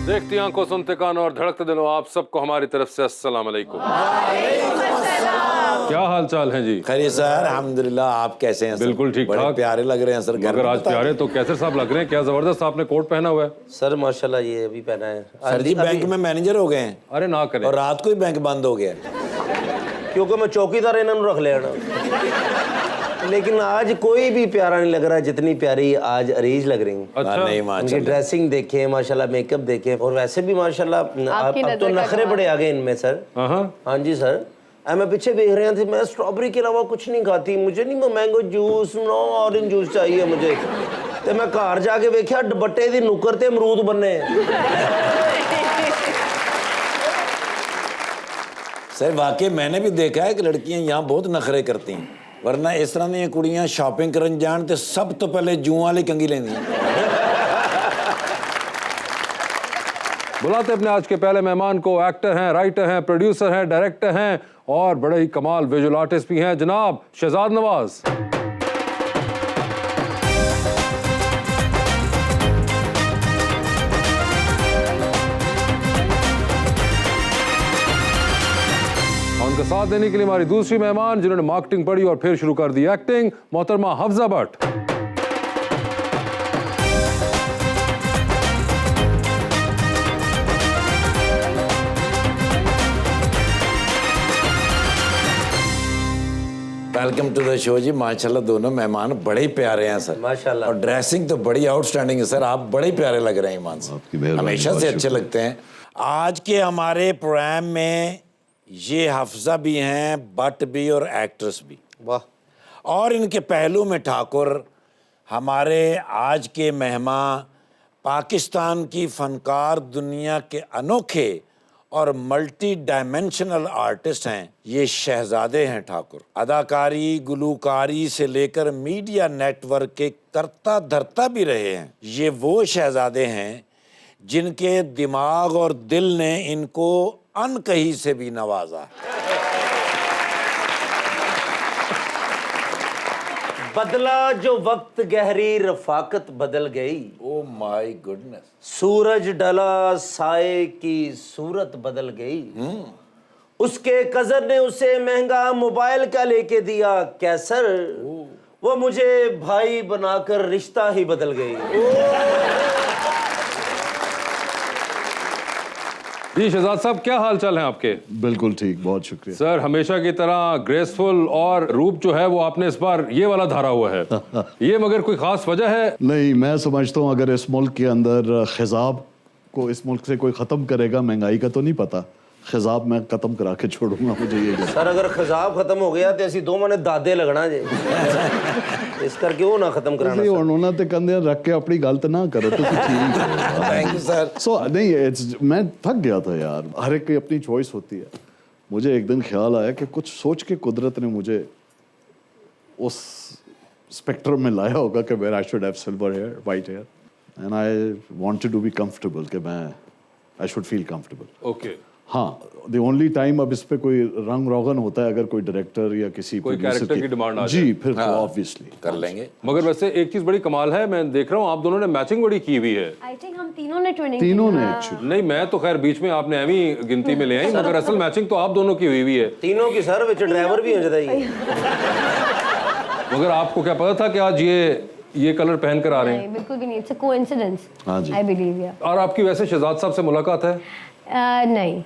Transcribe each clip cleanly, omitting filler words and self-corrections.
देखती आंखों, सुनते कान और धड़कते दिलों, आप सबको हमारी तरफ से अस्सलाम वालेकुम। क्या हाल चाल है जी? खैरियत सर, अल्हम्दुलिल्लाह। आप कैसे हैं सर? बिल्कुल ठीक बड़े ठाक। प्यारे लग रहे हैं सर। अगर आज प्यारे तो कैसे साहब लग रहे हैं, क्या जबरदस्त आपने कोट पहना हुआ है। सर माशाल्लाह ये अभी पहना है। सर जी बैंक में मैनेजर हो गए हैं अरे ना करें। और रात को ही बैंक बंद हो गया। क्योंकि मैं चौकीदार इन्होंने रख लिया ना। लेकिन आज कोई भी प्यारा नहीं लग रहा है जितनी प्यारी आज अरीज लग रही है। अच्छा। नहीं उनकी माशाल्लाह। ड्रेसिंग देखे माशाल्लाह, मेकअप देखे, और वैसे भी माशाल्लाह अब तो नखरे बड़े आ गए इनमें सर। हाँ जी सर। मैं पीछे देख रहे थे, मैं स्ट्रॉबेरी के अलावा कुछ नहीं खाती, मुझे नहीं mango juice no orange juice चाहिए मुझे। तो मैं घर जाके देखा दुपट्टे दी नुक्कर ते अमरूद बने। सर वाकई मैंने भी देखा है कि लड़कियां यहाँ बहुत नखरे करती हैं, वरना इस तरह दी कुड़ियां शॉपिंग करन जान ते सब तो पहले जूं वाली कंगी लेंदी। बुलाते अपने आज के पहले मेहमान को। एक्टर हैं, राइटर हैं, प्रोड्यूसर हैं, डायरेक्टर हैं और बड़े ही कमाल विजुअल आर्टिस्ट भी हैं, जनाब शहजाद नवाज। उनका साथ देने के लिए हमारी दूसरी मेहमान, जिन्होंने मार्केटिंग पढ़ी और फिर शुरू कर दी एक्टिंग, मोहतरमा Hafza Bhatt. Welcome to the show जी। माशाल्लाह दोनों मेहमान बड़े ही प्यारे हैं सर माशाल्लाह। और ड्रेसिंग तो बड़ी आउटस्टैंडिंग है सर। आप बड़े ही प्यारे लग रहे हैं ईमान से, हमेशा से अच्छे लगते हैं। आज के हमारे प्रोग्राम में ये हफ्जा भी हैं, भट्ट भी और एक्ट्रेस भी। वाह। और इनके पहलू में ठाकुर हमारे आज के मेहमान पाकिस्तान की फनकार दुनिया के अनोखे और मल्टी डायमेंशनल आर्टिस्ट हैं। ये शहजादे हैं ठाकुर। अदाकारी, गुलूकारी से लेकर मीडिया नेटवर्क के करता धरता भी रहे हैं। ये वो शहजादे हैं जिनके दिमाग और दिल ने इनको अनकही से भी नवाजा। बदला जो वक्त गहरी रफाकत बदल गई। Oh my goodness. सूरज डला साए की सूरत बदल गई। उसके कजर ने उसे महंगा मोबाइल का लेके दिया कैसर, वो मुझे भाई बनाकर रिश्ता ही बदल गई। जी शहजाद साहब, क्या हाल चाल है आपके? बिल्कुल ठीक, बहुत शुक्रिया सर। हमेशा की तरह ग्रेसफुल और रूप जो है वो आपने इस बार ये वाला धारा हुआ है। ये मगर कोई खास वजह है? नहीं, मैं समझता हूँ अगर इस मुल्क के अंदर खिजाब को इस मुल्क से कोई ख़त्म करेगा, महंगाई का तो नहीं पता, खिजाब मैं ख़त्म करा के छोड़ूंगा, मुझे ये सर अगर खिजाब खत्म हो गया तो असी दो मने दादे लगना जे। इस करके वो ना खत्म कराना। उन्होंने तो कंधे रख के अपनी गलत ना करो तो ठीक है। Thank you sir. सो नहीं, मैं थक गया था यार। हर एक की अपनी चॉइस होती है। मुझे एक दिन ख्याल आया कि कुछ सोच के कुदरत ने मुझे उस स्पेक्ट्रम में लाया होगा कि where I should have silver hair, white hair, and I wanted to be comfortable, कि मैं I should feel comfortable. Okay. हाँ, द ओनली टाइम अब इस पे कोई रंग रोगन होता है अगर कोई डायरेक्टर या किसी कोई producer कैरेक्टर की डिमांड आ जी, फिर तो ऑब्वियसली कर लेंगे। मगर वैसे एक चीज बड़ी कमाल है, मैं देख रहा हूँ आप दोनों ने मैचिंग बड़ी की हुई है। आई थिंक हम तीनों ने ट्रेनिंग तीनों ने एक्चुअली। नहीं, मैं तो खैर बीच में आपने एमी गिनती में ले आई, मगर असल मैचिंग तो आप दोनों की हुई हुई है। तीनों की सर विच ड्राइवर भी हो जाता है। मगर आपको क्या पता था कि आज ये कलर पहन कर आ रहे हैं? नहीं, बिल्कुल भी नहीं। It's a coincidence. हाँ जी। आई बिलीव या। और आपकी वैसे शहजाद साहब से मुलाकात है? नहीं,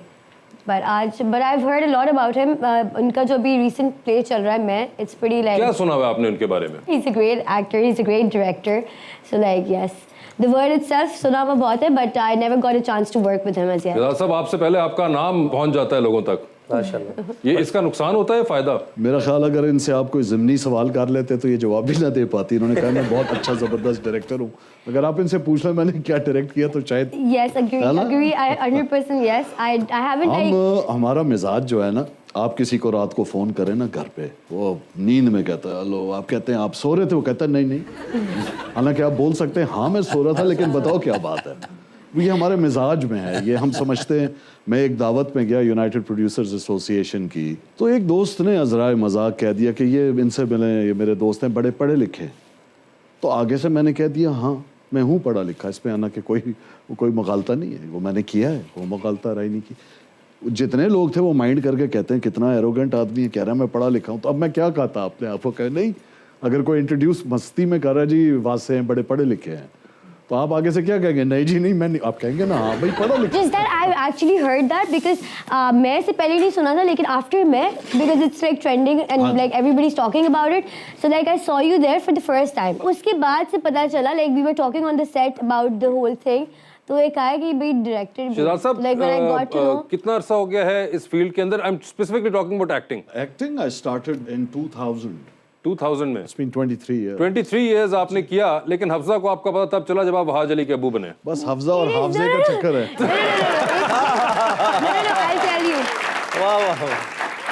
but I have heard a lot about him. उनका जो भी रीसेंट प्ले चल रहा है, मैं इट्स प्रीटी लाइक। क्या सुना हुआ आपने उनके बारे में? He is a great actor, he is a great director, so like yes, the word itself सुना हुआ बहुत है, but I never got a chance to work with him as yet. Shahzad साहब, आपसे पहले आपका नाम पहुंच जाता है लोगों तक, माशाल्लाह। ये इसका नुकसान होता है फायदा? मेरा ख्याल अगर इनसे आप कोई ज़िमनी सवाल कर लेते तो ये जवाब भी ना दे पाती। इन्होंने कहा मैं बहुत अच्छा ज़बरदस्त डायरेक्टर हूँ। अगर आप इनसे पूछ लें मैंने क्या डायरेक्ट किया तो शायद yes, agree, I 100% yes. I haven't like. हमारा मिजाज जो है ना, आप किसी को रात को फ़ोन करें ना घर पे, वो नींद में कहता है हेलो, आप कहते हैं आप सो रहे थे, वो कहता है नहीं नहीं। हालांकि आप बोल सकते हैं हाँ मैं सो रहा था, लेकिन बताओ क्या बात है। ये हमारे मिजाज में है, ये हम समझते हैं। मैं एक दावत में गया यूनाइटेड प्रोड्यूसर्स एसोसिएशन की, तो एक दोस्त ने अज़राए मजाक कह दिया कि ये इनसे मिले, ये मेरे दोस्त हैं बड़े पढ़े लिखे। तो आगे से मैंने कह दिया हाँ, मैं हूँ पढ़ा लिखा, इसमें आना कि कोई मुगालता नहीं है, वो मैंने किया है, वो मुगालता राय नहीं की। जितने लोग थे वो माइंड करके कहते हैं कितना एरोगेंट आदमी है, कह रहा है मैं पढ़ा लिखा हूँ। तो अब मैं क्या कहता अपने आप को, कहे नहीं, अगर कोई इंट्रोड्यूस मस्ती में कर रहा है जी वासे हैं, बड़े पढ़े लिखे हैं, तो आप आगे से क्या कहेंगे? नहीं जी नहीं, मैं नहीं। आप कहेंगे ना हाँ भाई पढ़ा लिखा। Just that I actually heard that because मैं इससे पहले नहीं सुना था, लेकिन after मैं, because it's like trending and like everybody's talking about it, so like I saw you there for the first time. उसके बाद से पता चला, like we were talking on the set about the whole thing, तो एक आया कि भाई डायरेक्टर शहजाद साहब, like when I got to know, कितना अरसा हो गया है इस फील्ड के अंदर? I am specifically talking about acting. Acting I started in 2000 में। It's been 23 years. 23 इयर्स आपने किया, लेकिन हफ्जा को आपका पता तब चला जब आप वहाज अली के अबू बने। बस हफ्जा और हाफजे का चक्कर है। no, I'll tell you. वाह वाह।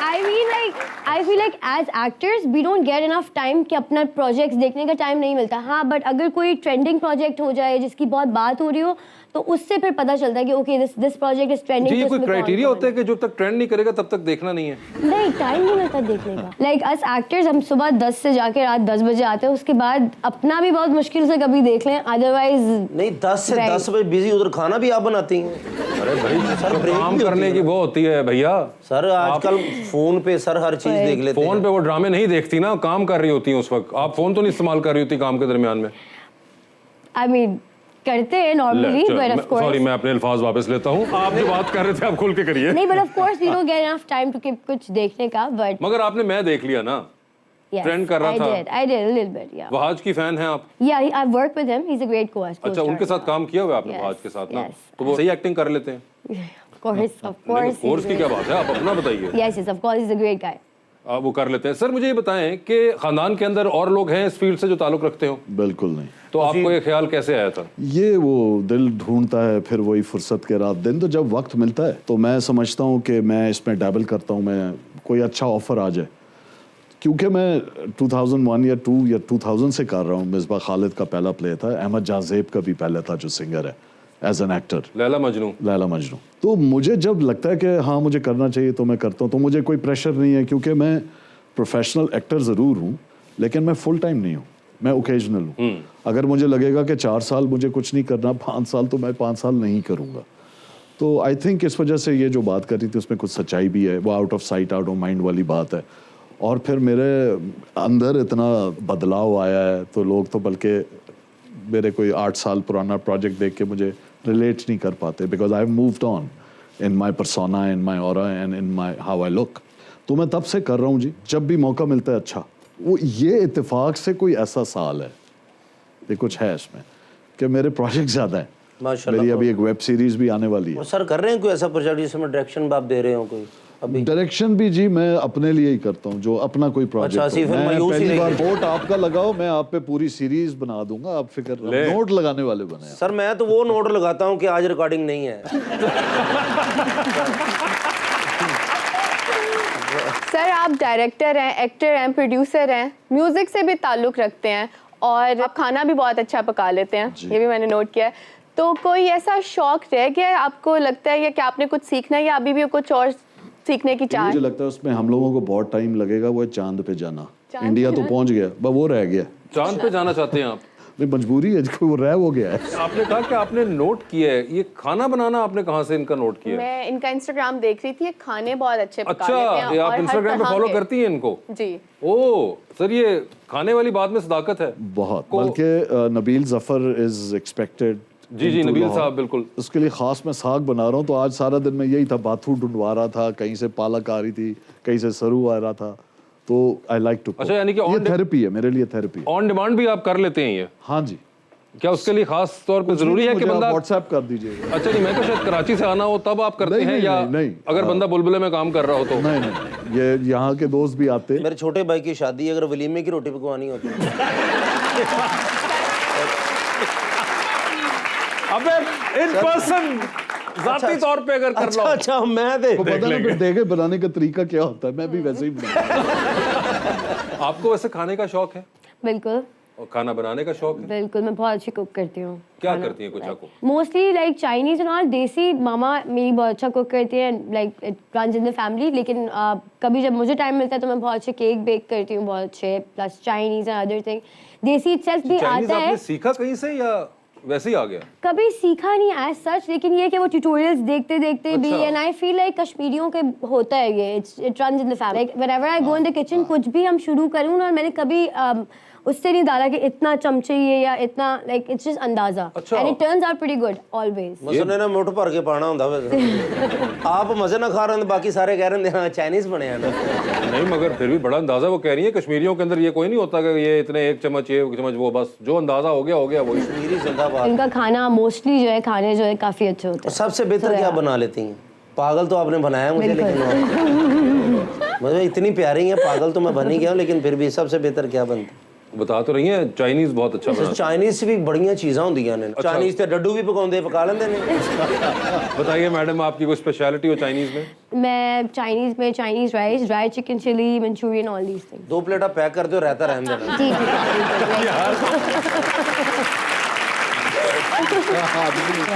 I mean like I feel like as actors we don't get enough time कि अपना प्रोजेक्ट्स देखने का टाइम नहीं मिलता। हाँ, बट अगर कोई ट्रेंडिंग प्रोजेक्ट हो जाए जिसकी बहुत बात हो रही हो, तो उससे फिर पता चलता है कि okay this project is trending. जी, ये कोई क्राइटेरिया होता है कि जब तक ट्रेंड नहीं करेगा तब तक देखना नहीं है? नहीं, टाइम नहीं मिलता देखने का। लाइक अस एक्टर्स हम सुबह 10 से जाके रात 10 बजे आते हैं, उसके बाद अपना भी बहुत मुश्किल से कभी देख लें, अदरवाइज नहीं 10 से 10 बजे बिजी, उधर खाना भी आप बनाती हैं? अरे भाई सर तो ब्रेक काम भी करने की वो होती है भैया। सर आजकल फोन पे सर हर चीज देख लेते हैं। फोन पे वो ड्रामे नहीं देखती ना, काम कर रही होती है उस वक्त। आप फोन तो नहीं इस्तेमाल कर रही होती काम के दरमियान में? आई मीन करते हैं normally, but of course sorry, मैं अपने अल्फाज वापस लेता हूँ। आप जो बात कर रहे थे आप खुल के करिए। नहीं, but of course we don't get enough time to keep कुछ देखने का, बट मगर आपने मैं देख लिया ना, ट्रेंड कर रहा था। I did a little bit, yeah. Wahaj की फैन हैं आप? Yeah, I've worked with him. He's a great co-star. अच्छा, उनके साथ काम किया हुआ है आपने? Yes, वहाज के साथ ना, yes. तो वो सही एक्टिंग कर लेते हैं? Of course. कोर्स की क्या बात है, आप अपना बताइए। Yes, of course, he's a great guy. आप वो कर लेते हैं। सर मुझे ये बताएं कि खानदान के अंदर और लोग हैं इस फील्ड से जो ताल्लुक रखते हो? बिल्कुल नहीं। तो आपको ये ख्याल कैसे आया था? ये वो दिल ढूंढता है, फिर वही फुर्सत के रात दिन, तो जब वक्त मिलता है तो मैं समझता हूँ कि मैं इसमें डैबल करता हूँ, मैं कोई अच्छा ऑफर आ जाए। क्योंकि मैं 2001 या 2 या 2000 से कर रहा हूँ। मिसबा खालिद का पहला प्ले था, अहमद जाजेब का भी पहला था जो सिंगर है as an actor, Laila Majnu. तो मुझे जब लगता है कि हाँ मुझे करना चाहिए तो मैं करता हूँ, तो मुझे कोई प्रेशर नहीं है, क्योंकि मैं प्रोफेशनल एक्टर ज़रूर हूँ लेकिन मैं फुल टाइम नहीं हूँ, मैं ओकेजनल हूँ। अगर मुझे लगेगा कि 4 साल मुझे कुछ नहीं करना, 5 साल, तो मैं 5 साल नहीं करूँगा। तो आई थिंक इस वजह से ये जो बात कर रही थी उसमें कुछ सच्चाई भी है, वो out of sight out of mind वाली बात है। और फिर मेरे अंदर इतना बदलाव आया है तो लोग तो बल्कि मेरे कोई 8 साल पुराना प्रोजेक्ट देख के मुझे रिलेट नहीं कर पाते, because I have moved on in my persona, in my aura and in my how I look. तो मैं तब से कर रहा हूँ जी, जब भी मौका मिलता है। अच्छा, वो ये इत्तेफाक से कोई ऐसा साल है, ये कुछ है इसमें कि मेरे प्रोजेक्ट ज़्यादा है। माशाल्लाह। मेरी अभी एक वेब सीरीज भी आने वाली है। सर कर रहे हैं कोई ऐसा प्रोजेक्ट जिसमें डायरेक्शन आप दे रहे हो कोई? अभी डायरेक्शन भी जी मैं अपने लिए ही करता हूँ, जो अपना कोई प्रोजेक्ट। अच्छा, फिर मायूस ही पहली बार रहेगी। वोट आपका लगाओ, मैं आप पे पूरी सीरीज बना दूंगा, आप फिक्र नोट लगाने वाले बने। सर मैं तो वो नोट लगाता हूँ कि आज रिकॉर्डिंग नहीं है। सर आप डायरेक्टर हैं, एक्टर हैं, प्रोड्यूसर हैं, म्यूजिक से भी ताल्लुक रखते हैं और आप खाना भी बहुत अच्छा पका लेते हैं, ये भी मैंने नोट किया है। तो कोई ऐसा शौक रह गया आपको लगता है कि आपने कुछ सीखना है या अभी भी कुछ और सीखने की चाह? मुझे लगता है उसमें हम लोगों को बहुत टाइम लगेगा, वो है चांद पे जाना। इंडिया तो पहुंच गया, बस वो रह गया। चांद पे जाना चाहते हैं आप? नहीं, मजबूरी है, वो रह वो गया है। आपने कहा कि आपने नोट किया है, ये खाना बनाना आपने कहाँ से इनका नोट किया है? मैं इनका इंस्टाग्राम देख रही थी, ये खाने बहुत अच्छे पका अच्छा, लेते हैं ये आप और हर इंस्टाग्राम पे तरह फॉलो के। करती हैं इनको? जी। ओह सर, ये खाने वाली बात में सदाकत है बहुत। बल्कि नबील जफर इज एक्सपेक्टेड। जी नबील साहब, बिल्कुल। उसके लिए खास मैं साग बना रहा हूँ, तो आज सारा दिन मैं यही था, बाथू ढूंढवा रहा था, कहीं से पालक आ रही थी, कहीं से सरू आ रहा था। तो आई लाइक टू। अच्छा, यानी कि ये थेरेपी है मेरे लिए, थेरेपी है। ऑन डिमांड भी आप कर लेते हैं ये? हाँ जी। क्या उसके लिए खास तौर पे जरूरी है कि बंदा व्हाट्सएप कर दीजिएगा? अच्छा नहीं, मैं तो शायद कराची से आना हो तब आप करते हैं, या नहीं, अगर बंदा बुलबुले में काम कर रहा हो तो? नहीं, ये यहाँ के दोस्त भी आते। मेरे छोटे भाई की शादी, अगर वलीमे की रोटी पकवानी होती है। अबे इन पर्सन जाती तौर पे अगर कर लो। अच्छा मैं दे वो पता ना फिर देखे बनाने का तरीका क्या होता है, मैं भी वैसे ही बनाता। आपको वैसे खाने का शौक है? बिल्कुल। और खाना बनाने का शौक है? बिल्कुल, मैं बहुत अच्छी कुक करती हूँ। क्या करती हैं कुछ आपको? Mostly like Chinese and all. देसी मामा मेरी बहुत अच्छा कुक करती है, like it runs in the family. लेकिन कभी जब मुझे टाइम मिलता है तो मैं बहुत अच्छे केक बेक करती हूँ, बहुत अच्छे, plus Chinese and other thing. देसी इटसेल्फ भी चाइनीज आता है। आपने सीखा कहीं से या वैसे ही आ गया? कभी सीखा नहीं एज सच, लेकिन ये कि वो ट्यूटोरियल्स देखते देखते भी, अच्छा। एंड आई फील लाइक कश्मीरियों के होता है ये, it runs in the family, like whenever I go in the kitchen कुछ भी हम शुरू करूँ ना, मैंने कभी उससे नहीं डाला कि इतना चमचे ये या इतना, लाइक इट्स जस्ट अंदाजा, अच्छा। And it turns out pretty good always. मसले ना मुठ भर के पाना होता है। आप मजे ना खा रहे हैं, बाकी सारे कह रहे हैं हाँ चाइनीज बने हैं ना। नहीं मगर फिर भी बड़ा अंदाजा वो कह रही है, कश्मीरियों के अंदर ये कोई नहीं होता कि ये इतने 1 चम्मच ये 1 चम्मच वो, बस जो अंदाजा हो गया वही। कश्मीरी जिंदाबाद। इनका खाना मोस्टली जो है, खाने जो है काफी अच्छे होते और हैं। सबसे बेहतर क्या बना लेती हैं? पागल तो आपने बनाया मुझे, बिल्कुल। लेकिन मुझे इतनी प्यारी है, पागल तो मैं बन ही गया हूँ, लेकिन फिर भी सबसे बेहतर क्या बनता? बता तो रही है चाइनीज बहुत अच्छा बना। चाइनीज से भी बढ़िया चीज़ां होंदियां ने। चाइनीज ते डड्डू भी पकाउंदे, पका लेंदे ने। बताइए मैडम, आपकी कोई स्पेशलिटी हो चाइनीज में? मैं चाइनीज में Chinese rice, dry chicken chilli, Manchurian, all these things. 2 प्लेटा पैक कर दो, रहता रहने देना। जी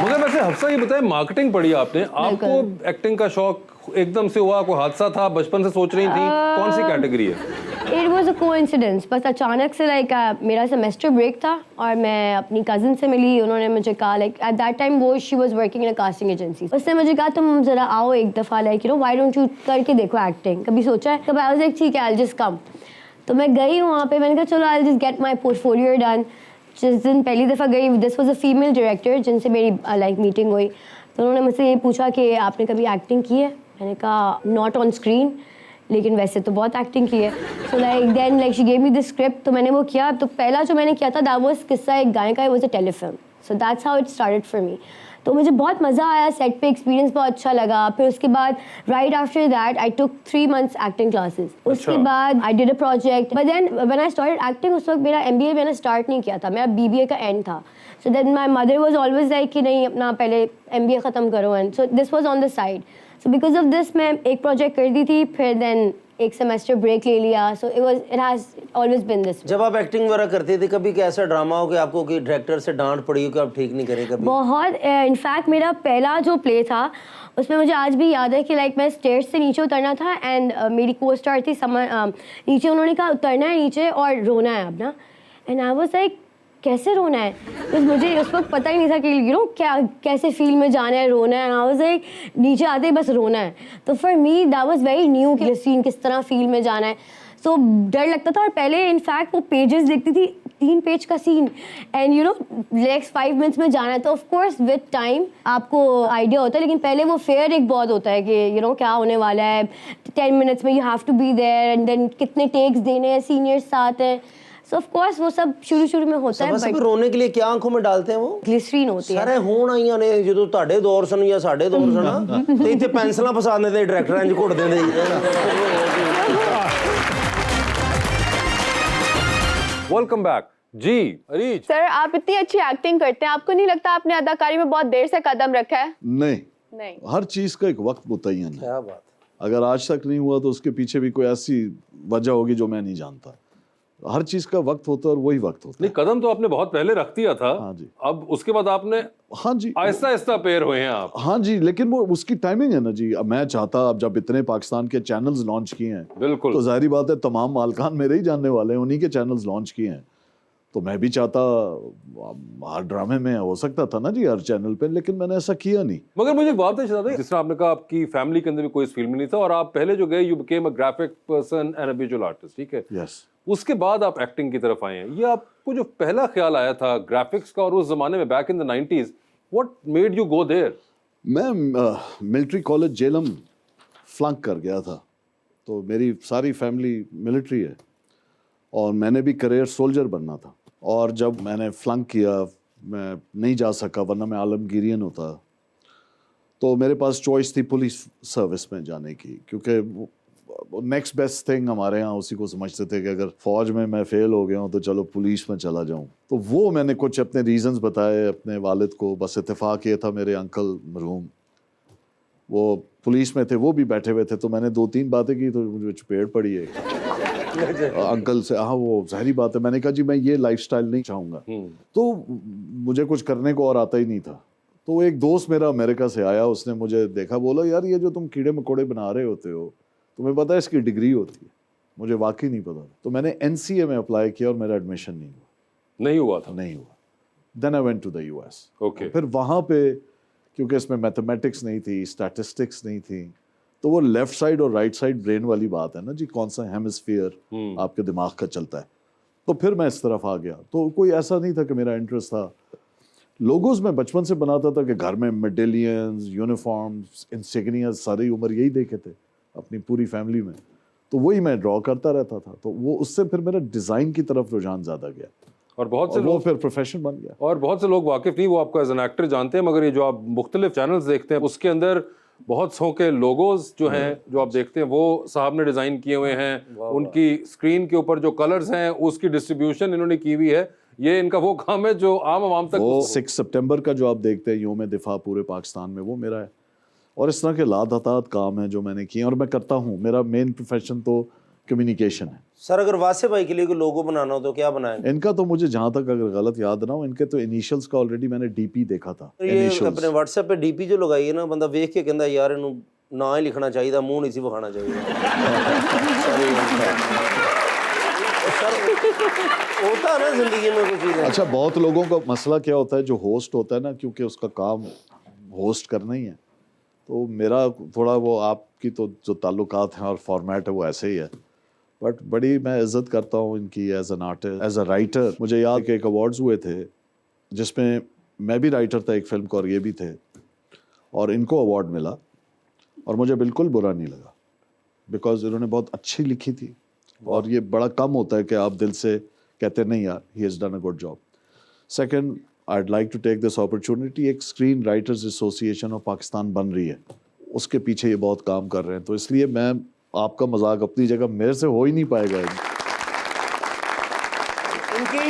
मगर वैसे हफ्सा ये बताए, मार्केटिंग पढ़ी आपने, आपको एक्टिंग का शौक एकदम से हुआ, कोई हादसा था, बचपन से सोच रही थी, कौन सी कैटेगरी है? इट वॉज अ कोइंसिडेंस, बस अचानक से लाइक मेरा सेमेस्टर ब्रेक था और मैं अपनी कज़न से मिली, उन्होंने मुझे कहा लाइक एट दैट टाइम वो she was working in a casting agency, उसने मुझे कहा तुम जरा आओ एक दफ़ा, like you know why don't you करके देखो एक्टिंग, कभी सोचा है? कभी आई वाज लाइक ठीक है आई विल जस्ट कम। तो मैं गई हूँ वहाँ पे, मैंने कहा चलो I will just get my portfolio done. जिस दिन पहली दफ़ा गई, this was a female director जिनसे मेरी लाइक मीटिंग हुई, तो उन्होंने मुझसे ये पूछा कि आपने कभी एक्टिंग की है? मैंने कहा नॉट ऑन स्क्रीन, लेकिन वैसे तो बहुत एक्टिंग की है। So like then like she gave me the script, तो मैंने वो किया। तो पहला जो मैंने किया था दैट वाज किस्सा एक गाय का, it was a telefilm, so that's how it started for me. तो मुझे बहुत मज़ा आया, सेट पे एक्सपीरियंस बहुत अच्छा लगा। फिर उसके बाद right after that I took 3 months acting classes. उसके बाद I did a project, but then when I started acting उस वक्त मेरा MBA मैंने स्टार्ट नहीं किया था, मेरा BBA का एंड था। So then my mother was always like कि नहीं अपना पहले MBA ख़त्म करो, and so this was on the side. So because of this मैं एक प्रोजेक्ट कर दी थी, फिर देन एक सेमेस्टर ब्रेक ले लिया। So it has always been this. जब आप एक्टिंग वगैरह करते थे, कभी कैसा ड्रामा हो कि आपको कि डायरेक्टर से डांट पड़ी हो कि आप ठीक नहीं करें कभी? बहुत, इनफैक्ट मेरा पहला जो प्ले था उसमें मुझे आज भी याद है कि लाइक मैं स्टेज से नीचे उतरना था, एंड मेरी को स्टार थी समर, नीचे उन्होंने कहा उतरना है नीचे और रोना है अब ना, एंड आई वाज लाइक कैसे रोना है? बस मुझे उस वक्त पता ही नहीं था कि यू नो क्या कैसे फील में जाना है, रोना है। आई वाज लाइक नीचे आते ही बस रोना है। तो for me that was very new कि सीन किस तरह फील में जाना है। सो डर लगता था, और पहले इनफैक्ट वो पेजेस देखती थी, 3 पेज का scene, and you know next 5 minutes में जाना है। तो ऑफ कोर्स विद टाइम आपको आइडिया होता है, लेकिन पहले वो फेयर एक बहुत होता है कि यू नो क्या होने वाला है, 10 minutes में you have to be there, and then कितने टेक्स देने हैं, सीनियर्स साथ हैं। सो ऑफ कोर्स वो सब शुरू में होता है, बट रोने के लिए क्या आंखों में डालते हैं वो? ग्लिसरीन होती है। सारे होण आईਆਂ ने ਜਦੋਂ ਤੁਹਾਡੇ ਦੌਰ ਸਨ ਜਾਂ ਸਾਡੇ ਦੌਰ ਸਨ ਤੇ ਇੱਥੇ ਪੈਨਸਲਾਂ ਫਸਾ ਦਿੰਦੇ ਡਾਇਰੈਕਟਰਾਂ 'ਚ ਘੁੱਟ ਦਿੰਦੇ। वेलकम बैक जी अरीज। सर आप इतनी अच्छी एक्टिंग करते हैं, आपको नहीं लगता आपने अदाकारी में बहुत देर से कदम रखा है? नहीं, नहीं। हर चीज का एक वक्त मुतय्यन है। क्या बात। अगर आज तक नहीं हुआ तो उसके पीछे भी कोई ऐसी वजह होगी जो मैं नहीं जानता। हर चीज का वक्त होता है और वही वक्त होता है। नहीं, कदम तो आपने बहुत पहले रख दिया था। हाँ जी। अब उसके बाद आपने हाँ जी, आहिस्ता आहिस्ता पेर हुए हैं आप। हाँ जी, लेकिन वो उसकी टाइमिंग है ना जी। अब मैं चाहता, अब जब इतने पाकिस्तान के चैनल्स लॉन्च किए हैं, बिल्कुल, तो जाहिर बात है तमाम मालकान मेरे ही जानने वाले हैं, उन्हीं के चैनल्स लॉन्च किए हैं। तो मैं भी चाहता हर ड्रामे में हो सकता था ना जी, हर चैनल पे, लेकिन मैंने ऐसा किया नहीं। मगर मुझे एक बात है शहजाद, जिस तरह आपने कहा आपकी फैमिली के अंदर भी कोई इस फील्ड में नहीं था, और आप पहले जो गए you became a graphic person and a visual artist, ठीक है? यस। उसके बाद आप एक्टिंग की तरफ आए हैं। ये आपको जो पहला ख्याल आया था ग्राफिक्स का, और उस जमाने में back in the 90s, what made you go there? मैं मिलिट्री कॉलेज जेलम फ्लंक कर गया था, तो मेरी सारी फैमिली मिलिट्री है और मैंने भी करियर सोल्जर बनना था। और जब मैंने फ्लंक किया, मैं नहीं जा सका, वरना मैं आलमगीरियन होता, तो मेरे पास चॉइस थी पुलिस सर्विस में जाने की, क्योंकि नेक्स्ट बेस्ट थिंग हमारे यहाँ उसी को समझते थे कि अगर फौज में मैं फेल हो गया हूँ तो चलो पुलिस में चला जाऊँ। तो वो मैंने कुछ अपने रीजंस बताए अपने वालिद को, बस इत्तेफाक ये था मेरे अंकल मरहूम वो पुलिस में थे, वो भी बैठे हुए थे, तो मैंने 2-3 बातें की तो मुझे चपेट पड़ी है अंकल से। हाँ, वो जाहिर बात है, मैंने कहा जी मैं ये लाइफस्टाइल नहीं चाहूँगा, तो मुझे कुछ करने को और आता ही नहीं था। तो एक दोस्त मेरा अमेरिका से आया, उसने मुझे देखा, बोला यार ये जो तुम कीड़े मकोड़े बना रहे होते हो, तुम्हें पता है इसकी डिग्री होती है? मुझे वाकई नहीं पता। तो मैंने NCA में अप्लाई किया और मेरा एडमिशन नहीं हुआ। नहीं हुआ था? नहीं हुआ। Then I went to the US. Okay. फिर वहाँ पे क्योंकि इसमें मैथमेटिक्स नहीं थी, स्टैटिस्टिक्स नहीं थी, तो वो लेफ्ट साइड और राइट साइड ब्रेन वाली बात है ना जी, कौन सा हेमिस्फीयर आपके दिमाग का चलता है। तो फिर मैं इस तरफ आ गया। तो कोई ऐसा नहीं था कि मेरा इंटरेस्ट था। लोगोज में बचपन से बनाता था कि घर में मेडेलियंस, यूनिफॉर्म्स, इंसिग्नियाज, सारी उम्र यही देखे थे अपनी पूरी फैमिली में, तो वही मैं ड्रॉ करता रहता था। तो वो उससे फिर मेरा डिज़ाइन की तरफ रुझान ज़्यादा गया और बहुत से और वो लोग फिर प्रोफेशन बन गया। और बहुत से लोग वाकिफ नहीं, वो आपको एज एन एक्टर जानते हैं, मगर ये जो आप मुख्तलिफ चैनल्स देखते हैं उसके अंदर बहुत सौ के लोगोज जो हैं जो आप देखते हैं वो साहब ने डिज़ाइन किए हुए हैं। उनकी स्क्रीन के ऊपर जो कलर्स हैं उसकी डिस्ट्रीब्यूशन इन्होंने की हुई है। ये इनका वो काम है जो आम आवाम तक वो 6 सितंबर का जो आप देखते हैं योम दिफा पूरे पाकिस्तान में, वो मेरा है। और इस तरह के लातादात काम हैं जो मैंने किए और मैं करता हूँ। मेरा मेन प्रोफेशन तो कम्युनिकेशन है। सर अगर वासे भाई के लिए कोई लोगो बनाना हो तो क्या बनाएंगे? इनका तो मुझे जहाँ तक अगर गलत याद ना हो, इनके तो इनिशियल्स का ऑलरेडी मैंने डीपी देखा था। ये अपने व्हाट्सएप पे डीपी जो लगाई है ना, बंदा देख के कहता यार इन्हों ना ही लिखना चाहिए, मुंह नहीं सी विखाना चाहिए। सर होता है ना जिंदगी में कुछ चीजें। अच्छा, बहुत लोगों का मसला क्या होता है, जो होस्ट होता है ना, क्योंकि उसका काम होस्ट करना ही है, तो मेरा थोड़ा वो आपकी तो जो ताल्लुकात हैं और फॉर्मेट है वो ऐसे ही है। बट बड़ी मैं इज्जत करता हूँ इनकी as an artist, as a writer. मुझे याद कि एक अवार्ड्स हुए थे जिसमें मैं भी राइटर था एक फिल्म का और ये भी थे, और इनको अवार्ड मिला और मुझे बिल्कुल बुरा नहीं लगा, बिकॉज इन्होंने बहुत अच्छी लिखी थी। और ये बड़ा कम होता है कि आप दिल से कहते नहीं यार he has done a good job. Second, I'd like to take this opportunity, एक screen writers association of Pakistan बन रही है, उसके पीछे ये बहुत काम कर रहे हैं। तो इसलिए मैं आपका मजाक अपनी जगह, मेरे से हो ही नहीं पाएगा। इनकी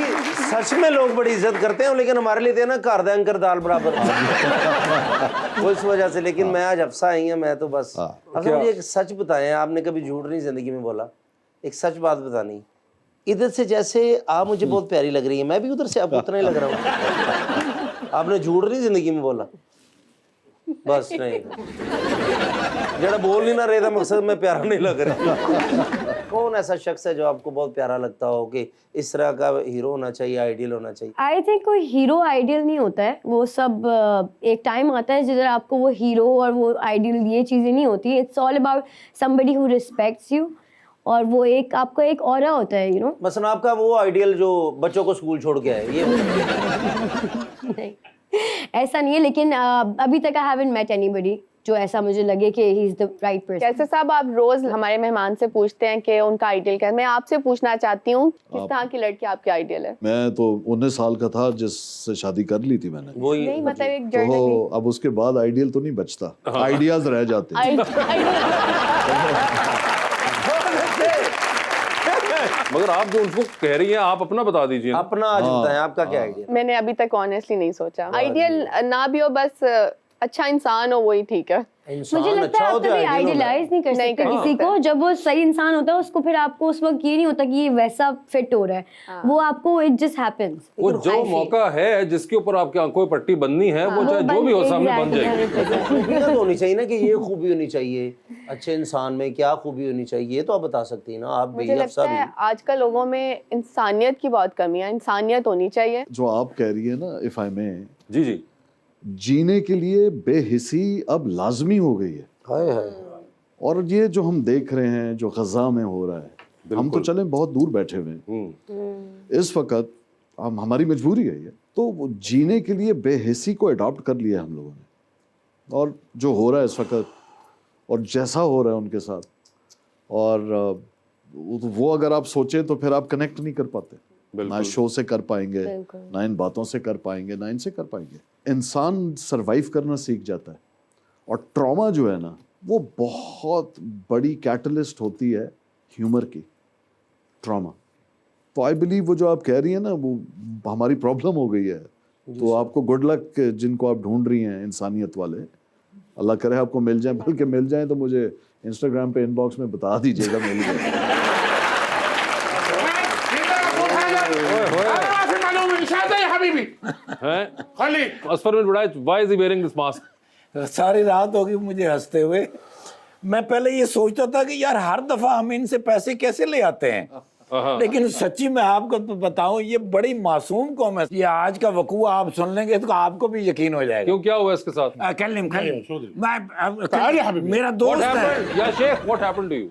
सच में लोग बड़ी इज्जत करते हैं, लेकिन हमारे लिए ना घर दा अंकर दाल बराबर वो इस वजह से। लेकिन मैं आज अफसा आई हूँ, मैं तो बस अफसा मुझे एक सच बताएं, आपने कभी झूठ नहीं जिंदगी में बोला, एक सच बात बतानी। इधर से जैसे आप मुझे बहुत प्यारी लग रही है, मैं भी उधर से आपको उतना ही लग रहा हूँ। आपने झूठ नहीं जिंदगी में बोला, बस नहीं जरा बोल नहीं ना रहे था, मकसद में प्यारा नहीं लग रहा। कौन ऐसा शख्स है जो आपको बहुत प्यारा लगता हो कि इस तरह का हीरो होना चाहिए, आइडियल होना चाहिए? आई थिंक कोई हीरो आइडियल नहीं होता है, वो सब एक टाइम आता है जिधर आपको वो हीरो और वो आइडियल ये चीज़ें नहीं होती। It's all about somebody who respects you, और वो एक आपका एक ऑरा होता है, यू नो। मसलन आपका वो आइडियल जो बच्चों को स्कूल छोड़ के आए, ये नहीं, ऐसा नहीं है, लेकिन अभी तक आई हैवंट मेट एनीबडी जो ऐसा मुझे लगे कि he is the right person. कैसे साहब आप रोज हमारे मेहमान से पूछते हैं कि उनका आइडियल क्या है, मैं आपसे पूछना चाहती हूँ किस तरह की लड़की आपकी आइडियल है? मैं तो 19 साल का था जिससे शादी कर ली थी मैंने। वही नहीं मतलब एक तो जर्नी। अब उसके बाद आइडियल तो नहीं बचता, आइडियाज रह जाते हैं। मगर आप जो उनको कह रही हैं आप अपना बता दीजिए ना। अपना आज बताएं, आपका क्या आइडिया? मैंने अभी तक ऑनेस्टली नहीं सोचा। आइडियल ना भी हो, बस अच्छा इंसान हो वही ठीक है। मुझे लगता है आप कभी आइडियलाइज नहीं कर सकते किसी को। जब वो सही इंसान होता है उसको फिर आपको उस वक्त ये नहीं होता कि ये वैसा फिट हो रहा है, वो आपको इट जस्ट हैपेंस। वो जो मौका है जिसके ऊपर आपकी आंखों में पट्टी बंदनी है, वो चाहे जो भी हो सामने बन जाएगी। ये तो होनी चाहिए ना कि ये खूबी होनी चाहिए अच्छे इंसान में, क्या खूबी होनी चाहिए, ये तो आप बता सकती हैं ना। आप मुझे लगता है आजकल लोगों में इंसानियत की बहुत कमी है, इंसानियत होनी चाहिए। जो आप कह रही है ना, इफ आई मे, जी जी, जीने के लिए बेहिसी अब लाजमी हो गई है। हाय हाय। और ये जो हम देख रहे हैं जो गजा में हो रहा है, हम तो चले बहुत दूर बैठे हुए हैं इस वक्त, हमारी मजबूरी है ये। तो वो जीने के लिए बेहिसी को अडॉप्ट कर लिया हम लोगों ने, और जो हो रहा है इस वक्त और जैसा हो रहा है उनके साथ, और वो अगर आप सोचें तो फिर आप कनेक्ट नहीं कर पाते, ना शो से कर पाएंगे, ना इन बातों से कर पाएंगे, ना इनसे कर पाएंगे। इंसान सरवाइव करना सीख जाता है, और ट्रॉमा जो है ना वो बहुत बड़ी कैटलिस्ट होती है ह्यूमर की, ट्रॉमा। तो आई बिलीव वो जो आप कह रही है ना वो हमारी प्रॉब्लम हो गई है। तो आपको गुड लक, जिनको आप ढूंढ रही हैं इंसानियत वाले, अल्लाह करे आपको मिल जाए, बल्कि मिल जाए तो मुझे इंस्टाग्राम पे इनबॉक्स में बता दीजिएगा, मिल जाए। Why is he wearing this mask? सारी रात होगी मुझे हंसते हुए। मैं पहले ये सोचता था कि यार हर दफा हम इनसे पैसे कैसे ले आते हैं, लेकिन सच्ची मैं आपको तो बताऊं, ये बड़ी मासूम कौम है। ये आज का वकूआ आप सुन लेंगे तो आपको भी यकीन हो जाएगा। क्यों, क्या हुआ इसके साथ? कल मेरा दोस्त है। या Sheikh, what happened to you?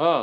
हाँ,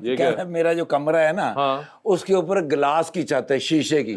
ये क्या है? मेरा जो कमरा है ना, उसके ऊपर गिलास की छत है, शीशे की,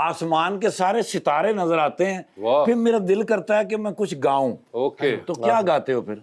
आसमान के सारे सितारे नजर आते हैं। वाह। फिर मेरा दिल करता है कि मैं कुछ गाऊं। ओके। तो क्या गाते हो फिर?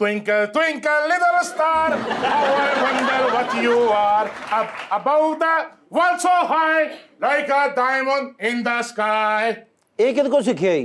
twinkle twinkle little star how I wonder what you are up above the world so high like a diamond in the sky एक को सीखे ही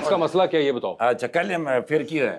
इसका मसला क्या है ये बताओ? अच्छा कल फिर क्या है?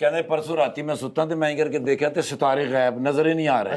कहते परसों राती मैं सुता तो मैं करके देखा तो सितारे गायब नजर ही नहीं आ रहे।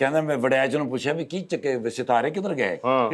कहते मैं वड़ैच ने पूछा भी की चके सितारे किधर गए?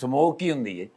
स्मोक की हुंदी है।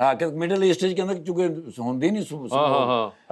हाँ कहते मिडिल ईस्ट कहते चूंकि होंदी नहीं हाँ।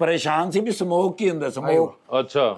परेशान सी भी स्मोक की हुंदा स्मोक। अच्छा,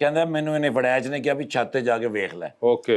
कहते मैंने इन्हें वड़ैच ने किया भी छत पे जाके देख ले। ओके।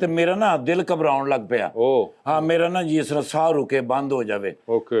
तो मेरा ना दिल घबराउन लग पिया। ओ, हाँ मेरा ना जिस तरह साह रुके बंद हो जावे। ओके।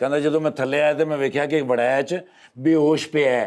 कहता जो मैं थले आया तो मैं वेख्या कि वड़ैच बेहोश पे है।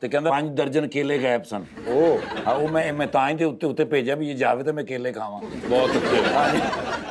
तो कहता 5 दर्जन केले गायब सन। ओ, हाँ वो मैं ताई ते उत्ते उत्ते भेजा भी ये जावे तो मैं केले खावा। बहुत अच्छे।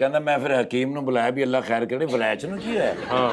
कहता मैं फिर हकीम ने बुलाया भी अल्लाह खैर करे वड़ैच ने किया है। हाँ,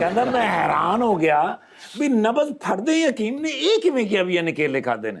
कहता मैं हैरान हो गया भी नब्ज फड़ दें हकीम ने एक ही में किया भी ये केले खाते ने।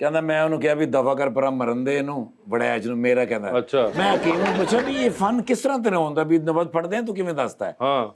कहता मैं उन्होंने कहा भी दफा कर पर मरन दे इनू वड़ैच ਨੂੰ मेरा कहता। अच्छा। मैं हकीम ने पूछा भी ये फन किस तरह तेरा होता भी नब्ज फड़ दें तू किवें दसदा है? हाँ,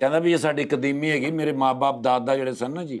कहता भी ये साडी कदीमी हैगी, मेरे माँ बाप दादा ਜਿਹੜੇ ਸਨ ਨਾ ਜੀ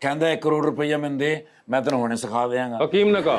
ਕਹਿੰਦਾ 1 ਕਰੋੜ ਰੁਪਈਆ ਮੈਨੂੰ ਦੇ ਮੈਂ ਤੈਨੂੰ ਹੁਣੇ ਸਿਖਾ ਦਿਆਂਗਾ। हकीम ने कहा।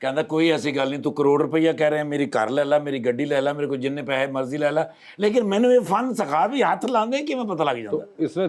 ਕਹਿੰਦਾ ਕੋਈ ਐਸੀ ਗੱਲ ਨਹੀਂ, ਤੂੰ ਕਰੋੜ ਰੁਪਈਆ ਕਹਿ ਰਿਹਾ, ਮੇਰੀ ਘਰ ਲੈ ਲੈ, ਮੇਰੀ ਗੱਡੀ ਲੈ ਲੈ, ਮੇਰੇ ਕੋਲ ਜਿੰਨੇ ਪੈਸੇ ਮਰਜ਼ੀ ਲੈ ਲੈ, ਲੇਕਿन ਮੈਨੂੰ ਇਹ ਫਨ ਸਿਖਾ ਵੀ ਹੱਥ ਲਾਉਂਦੇ ਕਿਵੇਂ ਪਤਾ ਲੱਗ ਜਾਂਦਾ। इसने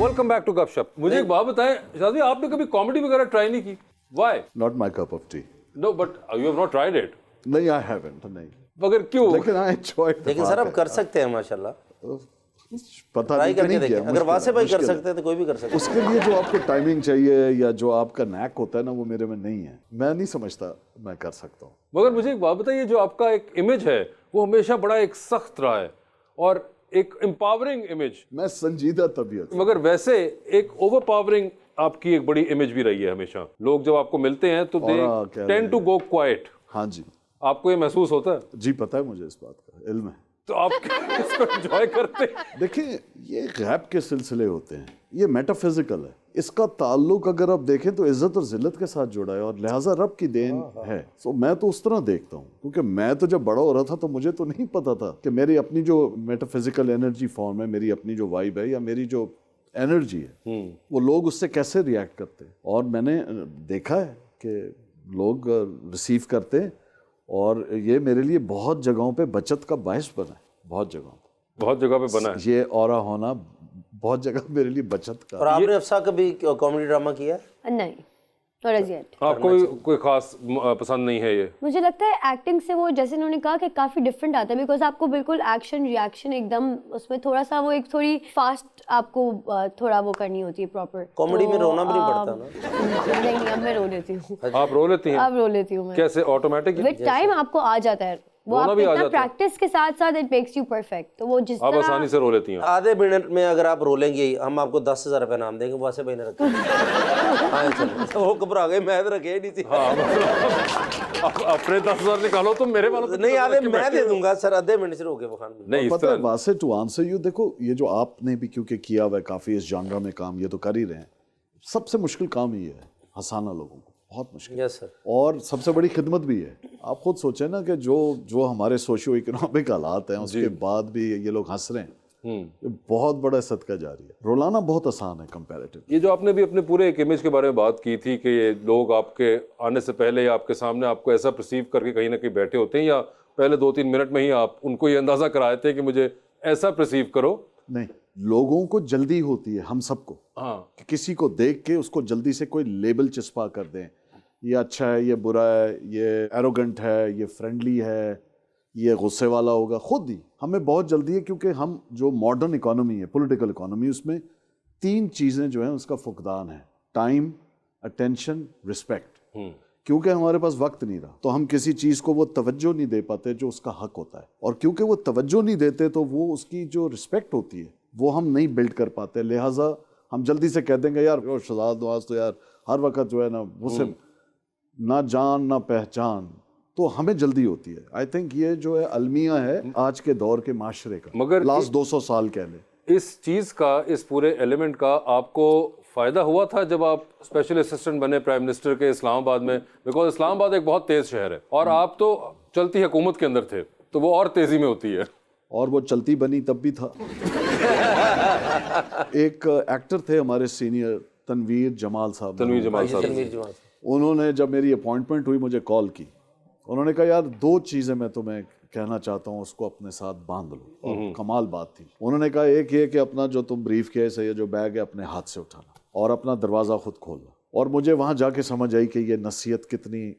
वेलकम बैक टू गपशप। मुझे एक बात बताएं शादी, आपने कभी कॉमेडी वगैरह ट्राई नहीं की? Why? Not my cup of tea. No, but you have not tried it. नहीं, आई हैवंट, नहीं। मगर क्यों? लेकिन आई एंजॉय। लेकिन सर आप कर सकते हैं माशाल्लाह पता ट्राई नहीं कि करके नहीं देखें किया, अगर वासे भाई कर मुश्किल है। सकते हैं तो कोई भी कर सकता है उसके लिए जो आपको टाइमिंग चाहिए या जो आपका नैक होता है ना, वो मेरे में नहीं है। मैं नहीं समझता मैं कर सकता हूँ। मगर मुझे एक बात बताइए, जो आपका एक इमेज है वो हमेशा बड़ा एक सख्त रहा है और एक एम्पावरिंग इमेज, मैं संजीदा तबीयत। मगर वैसे एक ओवर पावरिंग आपकी एक बड़ी इमेज भी रही है हमेशा। लोग जब आपको मिलते हैं तो they tend to go quiet. हाँ जी। आपको ये महसूस होता है? जी पता है मुझे, इस बात का इल्म है। तो आप इसको एंजॉय करते हैं? देखिए, ये गैब के सिलसिले होते हैं, ये मेटाफिजिकल है। इसका ताल्लुक अगर आप देखें तो इज्जत और जिल्लत के साथ जुड़ा है और लिहाजा रब की देन है। सो मैं तो उस तरह देखता हूँ, क्योंकि मैं तो जब बड़ा हो रहा था तो मुझे तो नहीं पता था कि मेरी अपनी जो मेटाफिजिकल एनर्जी फॉर्म है, मेरी अपनी जो वाइब है या मेरी जो एनर्जी है, वो लोग उससे कैसे रिएक्ट करते हैं। और मैंने देखा है कि लोग रिसीव करते हैं और ये मेरे लिए बहुत जगहों पे बचत का बायस बना है। बहुत जगह पे बना है ये ऑरा होना, बहुत जगह मेरे लिए बचत का। और आपने अफसा कभी कॉमेडी ड्रामा किया है? नहीं। Not as yet. आपको कोई खास पसंद नहीं है ये? मुझे लगता है एक्टिंग से वो जैसे उन्होंने कहा कि काफी डिफरेंट आता है, बिकॉज आपको बिल्कुल एक्शन रिएक्शन एकदम उसमें थोड़ा सा वो एक थोड़ी फास्ट आपको थोड़ा वो करनी होती है प्रॉपर। कॉमेडी में रोना भी नहीं पड़ता ना? नहीं अब मैं रो लेती हूँ। आप रो लेती हैं? अब रो लेती हूँ मैं। कैसे? ऑटोमेटिक? विद टाइम आपको आ जाता है वो, रोना आप भी आ इतना जाता है? प्रैक्टिस के साथ साथ इट मेक्स यू परफेक्ट। तो वो जिस आप तरह आसानी से रो लेती हैं? आधे मिनट में अगर आप रोलेंगे हम आपको 10,000 रुपये नाम देंगे, वैसे भाई ने रखे। हाँ चलो, वो घबरा गए, मैं तो रखे ही नहीं थी। हाँ मतलब अपने 10,000 निकालो तो मेरे वालों नहीं आधे मैं दे दूंगा सर, आधे मिनट से रोके बखान में। नहीं इस पता है तरह वासे टू आंसर यू, देखो ये जो आपने भी क्योंकि किया हुआ है काफ़ी इस जॉनरा में काम, ये तो कर ही रहे हैं। सबसे मुश्किल काम ये है हंसाना लोगों को, बहुत मुश्किल। Yes sir. और सबसे बड़ी खिदमत भी है। आप खुद सोचें ना कि जो हमारे सोशियो इकोनॉमिक हालात हैं उसके बाद भी ये लोग हंस रहे हैं, ये बहुत बड़ा सदका जारी है। रुलाना बहुत आसान है कंपैरेटिव। ये जो आपने भी अपने पूरे एक इमेज के बारे में बात की थी कि ये लोग आपके आने से पहले या आपके सामने आपको ऐसा परसीव करके कहीं ना कहीं बैठे होते हैं, या पहले 2-3 मिनट में ही आप उनको ये अंदाजा करा देते हैं कि मुझे ऐसा परसीव करो? नहीं, लोगों को जल्दी होती है, हम सबको, हाँ, कि किसी को देख के उसको जल्दी से कोई लेबल चिस्पा कर दें, ये अच्छा है, ये बुरा है, ये एरोगेंट है, ये फ्रेंडली है, ये गुस्से वाला होगा। खुद ही हमें बहुत जल्दी है, क्योंकि हम जो मॉडर्न इकोनॉमी है, पॉलिटिकल इकोनॉमी, उसमें 3 चीज़ें जो हैं उसका फुकदान है: टाइम, अटेंशन, रिस्पेक्ट। क्योंकि हमारे पास वक्त नहीं रहा तो हम किसी चीज़ को वो तवज्जो नहीं दे पाते जो उसका हक होता है, और क्योंकि वो तवज्जो नहीं देते तो वो उसकी जो रिस्पेक्ट होती है वो हम नहीं बिल्ड कर पाते। लिहाजा हम जल्दी से कह देंगे यार ओ शहजाद नवाज तो यार हर वक्त जो है ना मुझसे ना जान ना पहचान, तो हमें जल्दी होती है। आई थिंक ये जो है अलमिया है आज के दौर के माशरे का, मगर लास्ट 200 साल कह लें। इस चीज़ का, इस पूरे एलिमेंट का आपको फ़ायदा हुआ था जब आप स्पेशल असिस्टेंट बने प्राइम मिनिस्टर के इस्लामाबाद में? बिकॉज इस्लामाबाद एक बहुत तेज़ शहर है और आप तो चलती हुकूमत के अंदर थे, तो वो और तेज़ी में होती है। और वो चलती बनी तब भी था। एक एक्टर थे हमारे सीनियर, तनवीर जमाल साहब। तनवीर जमाल साहब, उन्होंने जब मेरी अपॉइंटमेंट हुई मुझे कॉल की, उन्होंने कहा यार 2 चीज़ें मैं तुम्हें कहना चाहता हूँ, उसको अपने साथ बांध लो। और कमाल बात थी। उन्होंने कहा एक ये कि अपना जो तुम ब्रीफ केस है या जो बैग है अपने हाथ से उठाना और अपना दरवाज़ा खुद खोलना। और मुझे वहाँ जाके समझ आई कि ये नसीहत कितनी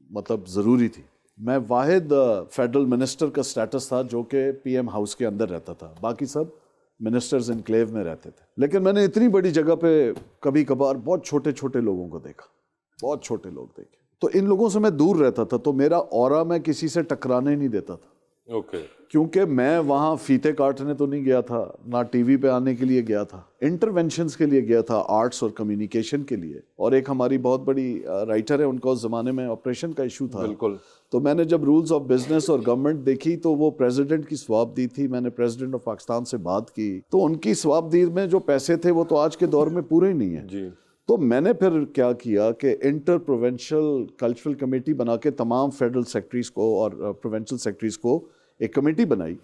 मतलब ज़रूरी थी। मैं वाहिद फेडरल मिनिस्टर का स्टेटस था जो कि पीएम हाउस के अंदर रहता था, बाकी सब मिनिस्टर्स इनक्लेव में रहते थे। लेकिन मैंने इतनी बड़ी जगह पे कभी कभार बहुत छोटे छोटे लोगों को देखा, बहुत छोटे लोग देखे, तो इन लोगों से मैं दूर रहता था, तो मेरा ऑरा मैं किसी से टकराने नहीं देता था। ओके। क्योंकि मैं वहाँ फीते काटने तो नहीं गया था, ना टीवी पे आने के लिए गया था, इंटरवेंशंस के लिए गया था, आर्ट्स और कम्युनिकेशन के लिए। और एक हमारी बहुत बड़ी राइटर है, उनका उस ज़माने में ऑपरेशन का इशू था। बिल्कुल। तो मैंने जब रूल्स ऑफ बिजनेस और गवर्नमेंट देखी तो वो प्रेसिडेंट की स्वाब दी थी। मैंने प्रेसिडेंट ऑफ पाकिस्तान से बात की तो उनकी स्वाब दी में जो पैसे थे वो तो आज के दौर में पूरे ही नहीं है जी। तो मैंने फिर क्या किया कि इंटर प्रोविंशियल कल्चरल कमेटी बना के तमाम फेडरल सेक्रेटरीज को और प्रोविंशियल सेक्रेटरीज को एक कमेटी बनाई,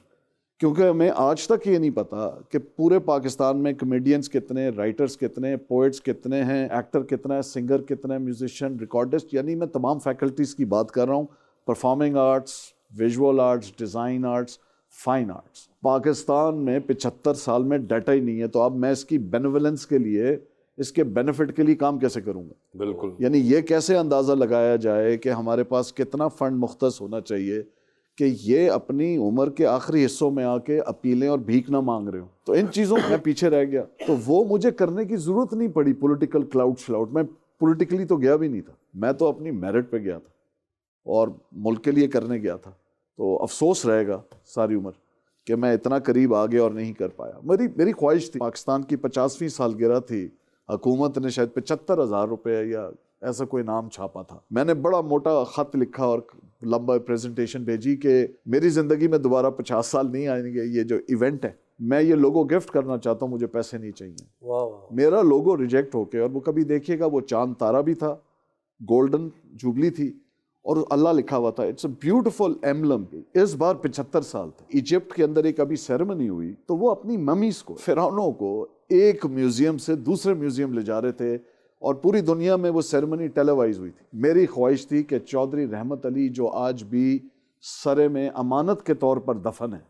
क्योंकि हमें आज तक ये नहीं पता कि पूरे पाकिस्तान में कमेडियंस कितने, राइटर्स कितने, पोइट्स कितने हैं, एक्टर कितना है, सिंगर कितना है, म्यूजिशियन, रिकॉर्डिस्ट, यानी मैं तमाम फैकल्टीज़ की बात कर रहा हूँ, performing arts, visual arts, design arts, fine arts. Pakistan में 75 साल में डाटा ही नहीं है, तो अब मैं इसकी बेनिवलेंस के लिए, इसके बेनिफिट के लिए काम कैसे करूँगा? बिल्कुल। यानी ये कैसे अंदाज़ा लगाया जाए कि हमारे पास कितना फ़ंड मुख्तस होना चाहिए कि ये अपनी उम्र के आखिरी हिस्सों में आके अपीलें और भीख ना मांग रहे हो। तो इन चीज़ों में पीछे रह गया, तो वो मुझे करने की ज़रूरत नहीं पड़ी। पॉलिटिकल क्लाउड श्लाउड, मैं पॉलिटिकली तो गया भी नहीं था, मैं तो अपनी मेरिट पे गया था और मुल्क के लिए करने गया था। तो अफसोस रहेगा सारी उम्र कि मैं इतना करीब आ गया और नहीं कर पाया। मेरी ख्वाहिश थी, पाकिस्तान की 50वीं सालगिरह थी, हुकूमत ने शायद 75,000 रुपये या ऐसा कोई नाम छापा था। मैंने बड़ा मोटा ख़त लिखा और लंबा प्रेजेंटेशन भेजी कि मेरी ज़िंदगी में दोबारा 50 साल नहीं आएंगे, ये जो इवेंट है मैं ये लोगो गिफ्ट करना चाहता हूँ, मुझे पैसे नहीं चाहिए। वाह। मेरा लोगो रिजेक्ट होके, और वो कभी देखिएगा वो चांद तारा भी था, गोल्डन जुबली थी और अल्लाह लिखा हुआ था। It's a beautiful emblem. इस बार 75 साल थे। इजिप्ट के अंदर एक अभी सेरेमनी हुई तो वो अपनी ममीज को, फिरौनों को एक म्यूजियम से दूसरे म्यूजियम ले जा रहे थे और पूरी दुनिया में वो सेरेमनी टेलीवाइज हुई थी। मेरी ख्वाहिश थी कि चौधरी रहमत अली जो आज भी सरे में अमानत के तौर पर दफन है,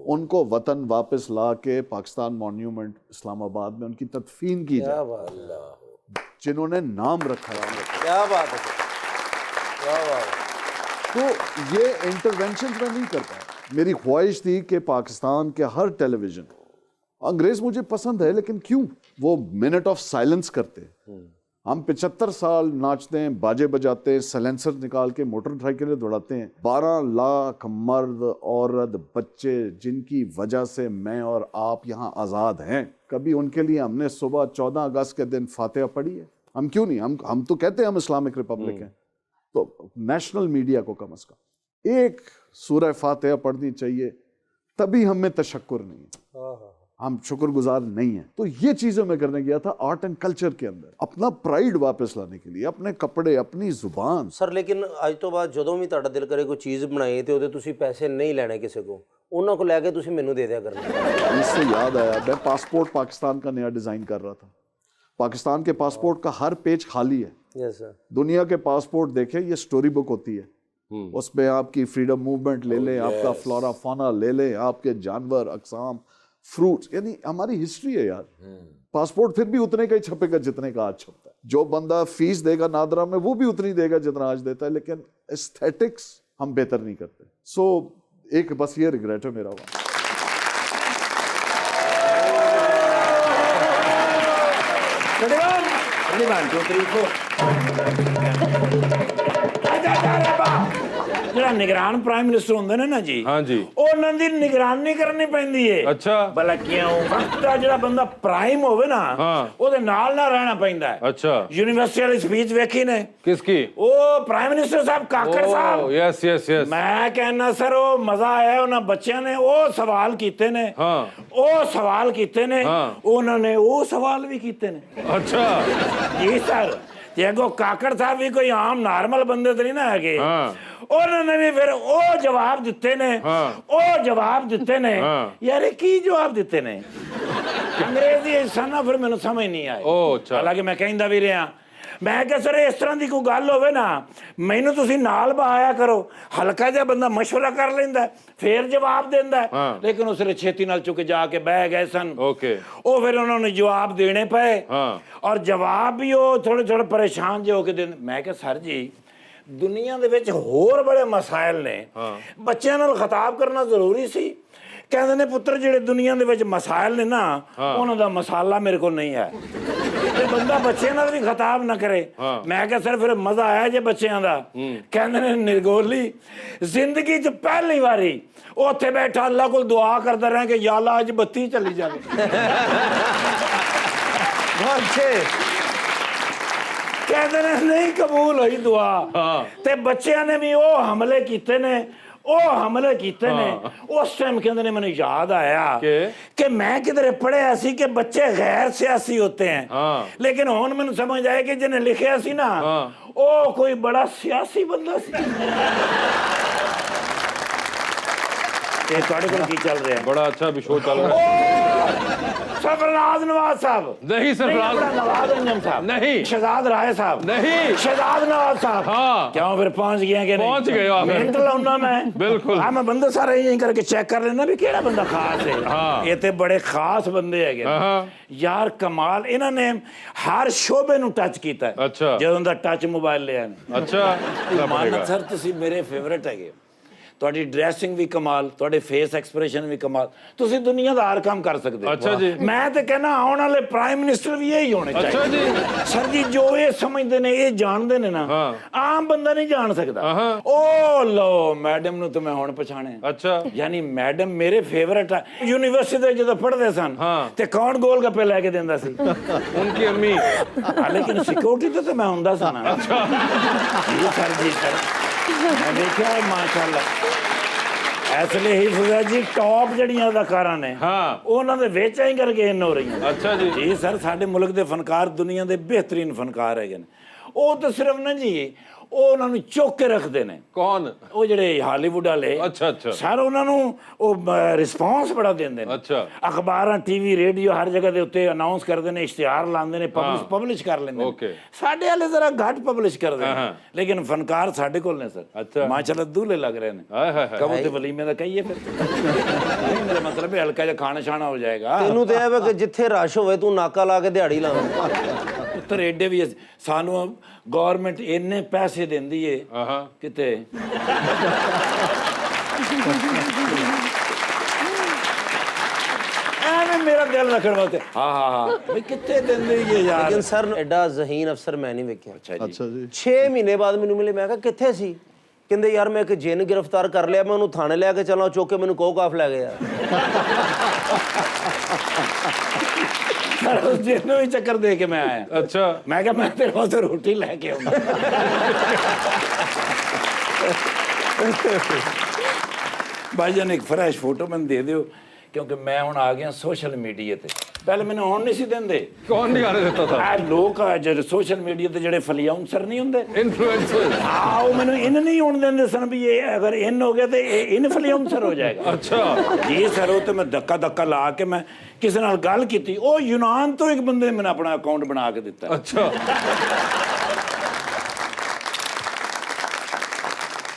उनको वतन वापस ला के पाकिस्तान मॉन्यूमेंट इस्लामाबाद में उनकी तदफीन की जाए। जिन्होंने नाम रखा है। क्या बात है सर, क्या बात है। तो ये इंटरवेंशन मैं नहीं कर पाया। मेरी ख्वाहिश थी कि पाकिस्तान के हर टेलीविजन, अंग्रेज मुझे पसंद है लेकिन क्यों वो मिनट ऑफ साइलेंस करते। हम 75 साल नाचते हैं, बाजे बजाते हैं, सलेंसर निकाल के मोटरसाइकिलें दौड़ाते हैं। 12 लाख मर्द, औरत, बच्चे जिनकी वजह से मैं और आप यहाँ आज़ाद हैं, कभी उनके लिए हमने सुबह 14 अगस्त के दिन फातिहा पढ़ी है? हम क्यों नहीं? हम तो कहते हैं हम इस्लामिक रिपब्लिक हैं। तो नेशनल मीडिया को कम से कम एक सूरह फातिहा पढ़नी चाहिए, तभी हमें तशक्कुर नहीं है, हम शुक्रगुजार नहीं हैं। तो ये चीज़ें मैं करने गया था आर्ट एंड कल्चर के अंदर, अपना प्राइड वापस लाने के लिए, अपने कपड़े, अपनी जुबान। ਸਰ ਲੇਕਿਨ ਅੱਜ ਤੋਂ ਬਾਅਦ ਜਦੋਂ ਵੀ ਤੁਹਾਡਾ ਦਿਲ ਕਰੇ ਕੋਈ ਚੀਜ਼ ਬਣਾਈ ਤੇ ਉਹਦੇ ਤੁਸੀਂ ਪੈਸੇ ਨਹੀਂ ਲੈਣੇ ਕਿਸੇ ਕੋ, ਉਹਨਾਂ ਕੋ ਲੈ ਕੇ ਤੁਸੀਂ ਮੈਨੂੰ ਦੇ ਦਿਆ ਕਰਨਾ। इससे याद आया, मैं पासपोर्ट पाकिस्तान का नया डिज़ाइन कर रहा था। पाकिस्तान के पासपोर्ट का हर पेज खाली है। Yes sir. दुनिया के पासपोर्ट देखें, ये स्टोरी बुक होती है, उसमें आपकी फ्रीडम मूवमेंट ले लें, आपका फ्लोरा फाना ले लें, आपके जानवर, अकसाम, फ्रूट्स, यानी हमारी हिस्ट्री है यार। पासपोर्ट फिर भी उतने का ही छपेगा जितने का आज छपता है। जो बंदा फीस देगा नादरा में वो भी उतनी देगा जितना आज देता है, लेकिन एस्थेटिक्स हम बेहतर नहीं करते। सो एक बस ये रिग्रेट है मेरा वहाँ। ਜਿਹੜਾ ਨਿਗਰਾਨ ਪ੍ਰਾਈਮ ਮਿਨਿਸਟਰ ਹੁੰਦੇ ਨੇ ਨਾ ਜੀ, हाँ जी, ਉਹਨਾਂ ਦੀ ਨਿਗਰਾਨੀ ਕਰਨੀ ਪੈਂਦੀ ਏ। अच्छा ਭਲਾ ਕਿਉਂ? ਵਕਤ ਦਾ ਜਿਹੜਾ ਬੰਦਾ ਪ੍ਰਾਈਮ ਹੋਵੇ ਨਾ, ਹਾਂ। ਉਹਦੇ ਨਾਲ ਨਾ ਰਹਿਣਾ ਪੈਂਦਾ ਹੈ। अच्छा ਯੂਨੀਵਰਸਿਟੀ ਵਾਲੀ ਸਪੀਚ ਵੇਖੀ ਨੇ? किसकी? ਉਹ ਪ੍ਰਾਈਮ ਮਿਨਿਸਟਰ ਸਾਹਿਬ ਕਾਕੜ ਸਾਹਿਬ। यस यस यस ਮੈਂ ਕਹਿੰਦਾ ਸਰ ਉਹ ਮਜ਼ਾ ਆਇਆ ਉਹਨਾਂ ਬੱਚਿਆਂ ਨੇ ਉਹ ਸਵਾਲ ਕੀਤੇ ਨੇ, हाँ ਉਹ ਸਵਾਲ ਕੀਤੇ ਨੇ, ਹਾਂ। ਉਹਨਾਂ ਨੇ ਉਹ ਸਵਾਲ ਵੀ ਕੀਤੇ ਨੇ। अच्छा ਜੀ ਸਰ, ਤੇ ਅੱਗੋਂ ਕਾਕੜ ਸਾਹਿਬ ਵੀ ਕੋਈ ਆਮ ਨਾਰਮਲ ਬੰਦੇ ਤੇ ਨਹੀਂ ਨਾ ਹੈਗੇ। ਹਾਂ। ਉਹਨਾਂ ਨੇ ਵੀ ਫਿਰ ਉਹ ਜਵਾਬ ਦਿੱਤੇ ਨੇ, ਹਾਂ। ਉਹ ਜਵਾਬ ਦਿੱਤੇ ਨੇ। ਹਾਂ। ਯਾਰ ਇਹ ਕੀ ਜਵਾਬ ਦਿੱਤੇ ਨੇ? ਅੰਗਰੇਜ਼ੀ ਐਸਾ ਨਾ ਫਿਰ ਮੈਨੂੰ ਸਮਝ ਨਹੀਂ ਆਈ। ਉਹ ਅੱਛਾ। ਹਾਲਾਂਕਿ ਮੈਂ ਕਹਿੰਦਾ ਵੀ ਰਿਹਾ, ਮੈਂ ਕਿਹਾ ਸਰ ਇਸ ਤਰ੍ਹਾਂ ਦੀ ਕੋਈ ਗੱਲ ਹੋਵੇ ਨਾ, ਮੈਨੂੰ ਤੁਸੀਂ ਨਾਲ ਬਹਾਇਆ ਕਰੋ। ਹਲਕਾ ਜਿਹਾ ਬੰਦਾ ਮਸ਼ਵਰਾ ਕਰ ਲੈਂਦਾ, ਫੇਰ ਜਵਾਬ ਦਿੰਦਾ। ਹਾਂ। ਲੇਕਿਨ ਉਸ ਨੇ ਛੇਤੀ ਨਾਲ ਚੁੱਕ ਜਾ ਕੇ ਬਹਿ ਗਏ ਸਨ। ओके ਉਹ ਫਿਰ ਉਹਨਾਂ ਨੂੰ ਜਵਾਬ ਦੇਣੇ ਪਏ। ਹਾਂ। ਔਰ ਜਵਾਬ ਵੀ ਉਹ ਥੋੜੇ ਪਰੇਸ਼ਾਨ ਜਿਹੇ ਹੋ ਕੇ ਦਿੰਦੇ। ਮੈਂ ਕਿਹਾ ਸਰ ਜੀ, ਦੁਨੀਆ ਦੇ ਵਿੱਚ ਹੋਰ ਬੜੇ ਮਸਾਇਲ ਨੇ, ਬੱਚਿਆਂ ਨਾਲ ਖਿਤਾਬ ਕਰਨਾ ਜ਼ਰੂਰੀ ਸੀ। ਕਹਿੰਦੇ ਨੇ ਪੁੱਤਰ ਜਿਹੜੇ ਦੁਨੀਆ ਦੇ ਵਿੱਚ ਮਸਾਇਲ ਨੇ ਨਾ, ਉਹਨਾਂ ਦਾ ਮਸਾਲਾ ਮੇਰੇ ਕੋਲ ਨਹੀਂ ਹੈ। ਤੇ ਬੰਦਾ ਬੱਚਿਆਂ ਨਾਲ ਵੀ ਖਿਤਾਬ ਨਾ ਕਰੇ। ਮੈਂ ਕਿਹਾ ਸਰ ਫਿਰ ਮਜ਼ਾ ਆਇਆ ਜੇ ਬੱਚਿਆਂ ਦਾ? ਕਹਿੰਦੇ ਨੇ ਨਿਰਗੋਲੀ ਜ਼ਿੰਦਗੀ 'ਚ ਪਹਿਲੀ ਵਾਰੀ ਉੱਥੇ ਬੈਠਾ ਅੱਲਾ ਕੋਲ ਦੁਆ ਕਰਦਾ ਰਿਹਾ ਕਿ ਯਾ ਅੱਲਾ ਅੱਜ ਬੱਤੀ ਚਲੀ ਜਾਵੇ। ਕਹਿੰਦੇ ਨੇ ਨਹੀਂ ਕਬੂਲ ਹੋਈ ਦੁਆ। ਤੇ ਬੱਚਿਆਂ ਨੇ ਵੀ ਉਹ ਹਮਲੇ ਕੀਤੇ ਨੇ, ਉਹ ਹਮਲੇ ਕੀਤੇ ਨੇ। ਉਸ ਟਾਈਮ ਕਹਿੰਦੇ ਨੇ ਮੈਨੂੰ ਯਾਦ ਆਇਆ ਕਿ ਮੈਂ ਕਿਧਰੇ ਪੜ੍ਹਿਆ ਸੀ ਕਿ ਬੱਚੇ ਗੈਰ ਸਿਆਸੀ ਹੋਤੇ ਹੈ, ਲੇਕਿਨ ਹੁਣ ਮੈਨੂੰ ਸਮਝ ਆਇਆ ਕਿ ਜਿਹਨੇ ਲਿਖਿਆ ਸੀ ਨਾ ਉਹ ਕੋਈ ਬੜਾ ਸਿਆਸੀ ਬੰਦਾ ਸੀ। ਇਹ ਤੁਹਾਡੇ ਕੋਲ ਕੀ ਚੱਲ ਰਿਹਾ? बड़ा अच्छा भी शो चल रहा है। सरफराज नवाज साहब नहीं सरफराज नवाज अंजम साहब नहीं, शहजाद राय साहब नहीं, शहजाद नवाज साहब। हाँ क्यों फिर पहुंच गए कि नहीं? पहुंच गए आप। मिनट लाऊंगा मैं बिल्कुल। हाँ, मैं बंदे सारे यही करके चेक कर लेना भी केड़ा बंदा खास है। हाँ। ये ते बड़े खास बंदे है यार, कमाल। इन्होंने हर शोबे ਨੂੰ ਟੱਚ ਕੀਤਾ ਹੈ। अच्छा ਜਦੋਂ ਦਾ ਟੱਚ ਮੋਬਾਈਲ ਲਿਆ ਨੇ। अच्छा ਮਾਨਤ ਸਰ ਤੁਸੀਂ ਮੇਰੇ ਫੇਵਰਿਟ ਹੈਗੇ। ਤੁਹਾਡੀ ਡਰੈਸਿੰਗ ਵੀ ਕਮਾਲ, ਤੁਹਾਡੇ ਫੇਸ ਐਕਸਪ੍ਰੈਸ਼ਨ ਵੀ ਕਮਾਲ, ਤੁਸੀਂ ਦੁਨੀਆ ਦਾ ਹਰ ਕੰਮ ਕਰ ਸਕਦੇ ਹੋ। ਅੱਛਾ ਜੀ। ਮੈਂ ਤੇ ਕਹਿੰਦਾ ਆਉਣ ਵਾਲੇ ਪ੍ਰਾਈਮ ਮਿਨਿਸਟਰ ਵੀ ਇਹੀ ਹੋਣੇ ਚਾਹੀਦੇ। ਅੱਛਾ ਜੀ। ਸਰ ਜੀ ਜੋ ਇਹ ਸਮਝਦੇ ਨੇ, ਇਹ ਜਾਣਦੇ ਨੇ ਨਾ, ਆਮ ਬੰਦਾ ਨਹੀਂ ਜਾਣ ਸਕਦਾ। ਉਹ ਲੋ ਮੈਡਮ ਨੂੰ ਤਾਂ ਮੈਂ ਹੁਣ ਪਛਾਣਿਆ। अच्छा ਯਾਨੀ ਮੈਡਮ ਮੇਰੇ ਫੇਵਰਿਟ ਆ। ਯੂਨੀਵਰਸਿਟੀ ਦੇ ਜਦੋਂ ਪੜ੍ਹਦੇ ਸਨ ਤੇ ਕੌਣ ਗੋਲ ਗੱਪੇ ਲੈ ਕੇ ਦਿੰਦਾ ਸੀ? उनकी अम्मी। ਲੇਕਿਨ ਸਿਕਿਉਰਿਟੀ ਤੇ ਮੈਂ ਹੁੰਦਾ ਸਾਂ ਨਾ। ਜੀ ਸਰ, ਜੀ ਸਰ, ਮੈਂ ਦੇਖਿਆ ਮਾਸ਼ਾਅੱਲਾ। ਇਸ ਲਈ ਹਿਫਜ਼ਾ ਜੀ ਟੌਪ ਜਿਹੜੀਆਂ ਅਦਾਕਾਰਾਂ ਨੇ ਉਹਨਾਂ ਦੇ ਵਿੱਚ ਹੀ ਕਰਕੇ ਇਨ ਹੋ ਰਹੀਆਂ। अच्छा जी। ਜੀ ਸਰ, ਸਾਡੇ ਮੁਲਕ ਦੇ ਫਨਕਾਰ ਦੁਨੀਆ ਦੇ ਬਿਹਤਰੀਨ ਫਨਕਾਰ ਹੈਗੇ ਨੇ। ਉਹ ਤਾਂ ਸਿਰਫ ਨਾ ਜੀ ਉਹ ਉਹਨਾਂ ਨੂੰ ਚੁੱਕ ਕੇ ਰੱਖਦੇ ਨੇ। कौन? ਉਹ ਜਿਹੜੇ ਹਾਲੀਵੁੱਡ ਵਾਲੇ। अच्छा अच्छा ਸਰ ਉਹਨਾਂ ਨੂੰ ਉਹ ਰਿਸਪੌਂਸ ਬੜਾ ਦਿੰਦੇ ਨੇ। ਅੱਛਾ। ਅਖਬਾਰਾਂ, ਟੀਵੀ, ਰੇਡੀਓ ਹਰ ਜਗ੍ਹਾ ਦੇ ਉੱਤੇ ਅਨਾਉਂਸ ਕਰਦੇ ਨੇ, ਇਸ਼ਤਿਹਾਰ ਲਾਉਂਦੇ ਨੇ, ਪਬਲਿਸ਼ ਕਰ ਲੈਂਦੇ ਨੇ। ਓਕੇ। ਸਾਡੇ ਵਾਲੇ ਜ਼ਰਾ ਘੱਟ ਪਬਲਿਸ਼ ਕਰਦੇ ਨੇ, ਲੇਕਿਨ ਫਨਕਾਰ ਸਾਡੇ ਕੋਲ ਨੇ ਸਰ। ਅੱਛਾ। ਮਾਸ਼ਾਅੱਲਾ ਦੂਲੇ ਲੱਗ ਰਹੇ ਨੇ। हाय हाय हाय। ਕਬੋ ਤੇ ਵਲੀਮੇ ਦਾ ਕਹੀਏ ਫਿਰ। ਨਹੀਂ, ਮੇਰਾ ਮਤਲਬ ਹੈ ਹਲਕਾ ਜਿਹਾ ਖਾਣਾ ਛਾਣਾ ਹੋ ਜਾਏਗਾ। ਤੈਨੂੰ ਤੇ ਇਹ ਵਾ ਕਿ ਜਿੱਥੇ ਰਸ਼ ਹੋਵੇ ਤੂੰ ਨਾਕਾ ਲਾ ਕੇ ਦਿਹਾੜੀ ਲਾਵੇਂ। ਪੁੱਤਰ ਐਡੇ ਵੀ ਸਾਨੂੰ ਗਵਰਨਮੈਂਟ ਇੰਨੇ ਪੈਸੇ ਦਿੰਦੀ ਏ ਕਿਤੇ ਐਵੇਂ ਮੇਰਾ ਦਿਲ ਰੱਖਣ ਵਾਸਤੇ ਹਾਂ ਵੀ ਕਿੱਥੇ ਦਿੰਦੇ ਇਹ ਯਾਰ। ਲੇਕਿਨ ਸਰ ਐਡਾ ਜ਼ਹੀਨ ਅਫਸਰ ਮੈਂ ਨਹੀਂ ਵੇਖਿਆ। अच्छा जी 6 ਮਹੀਨੇ ਬਾਅਦ ਮੈਨੂੰ ਮਿਲੇ, ਮੈਂ ਕਿਹਾ ਕਿੱਥੇ ਸੀ? ਕਹਿੰਦੇ ਯਾਰ ਮੈਂ ਇੱਕ ਜਿੰਨ ਗ੍ਰਿਫਤਾਰ ਕਰ ਲਿਆ, ਮੈਂ ਉਹਨੂੰ ਥਾਣੇ ਲੈ ਕੇ ਚਲਾ, ਚੁੱਕ ਕੇ ਮੈਨੂੰ ਕੋਕ ਆਫ ਲੈ ਗਿਆ। ਸਰ ਉਸ ਦਿਨ ਨੂੰ ਹੀ ਚੱਕਰ ਦੇ ਕੇ ਮੈਂ ਆਇਆ। अच्छा ਮੈਂ ਕਿਹਾ ਮੈਂ ਤੇਰੇ ਵਾਸਤੇ ਰੋਟੀ ਲੈ ਕੇ ਆਉਂਦਾ। ਭਾਈਜਾਨ ਇੱਕ ਫਰੈਸ਼ ਫੋਟੋ ਮੈਨੂੰ ਦੇ ਦਿਓ ਕਿਉਂਕਿ ਮੈਂ ਹੁਣ ਆ ਗਿਆ ਸੋਸ਼ਲ ਮੀਡੀਆ ਤੇ। ਪਹਿਲੇ ਮੈਨੂੰ ਆਉਣ ਨਹੀਂ ਸੀ ਦਿੰਦੇ। कौन नहीं आने देता था? ਆ ਲੋਕ ਆ ਜਿਹੜੇ ਸੋਸ਼ਲ ਮੀਡੀਆ ਤੇ ਜਿਹੜੇ ਫਲਿਆਉਂਸਰ ਨਹੀਂ ਹੁੰਦੇ, इन्फ्लुएंसर्स। ਆਓ ਮੈਨੂੰ ਇਨ ਨਹੀਂ ਹੋਣ ਦਿੰਦੇ ਸਨ ਵੀ ਇਹ ਅਗਰ ਇਨ ਹੋ ਗਿਆ ਤੇ ਇਹ ਇਨ ਫਲਿਆਉਂਸਰ ਹੋ ਜਾਏਗਾ। अच्छा ਜੀ ਸਰ ਉਹ ਤੇ ਮੈਂ ਧੱਕਾ ਲਾ ਕੇ ਮੈਂ ਕਿਸੇ ਨਾਲ ਗੱਲ ਕੀਤੀ, ਉਹ ਯੂਨਾਨ ਤੋਂ ਇੱਕ ਬੰਦੇ ਨੇ ਮੈਨੂੰ ਆਪਣਾ ਅਕਾਊਂਟ ਬਣਾ ਕੇ ਦਿੱਤਾ। अच्छा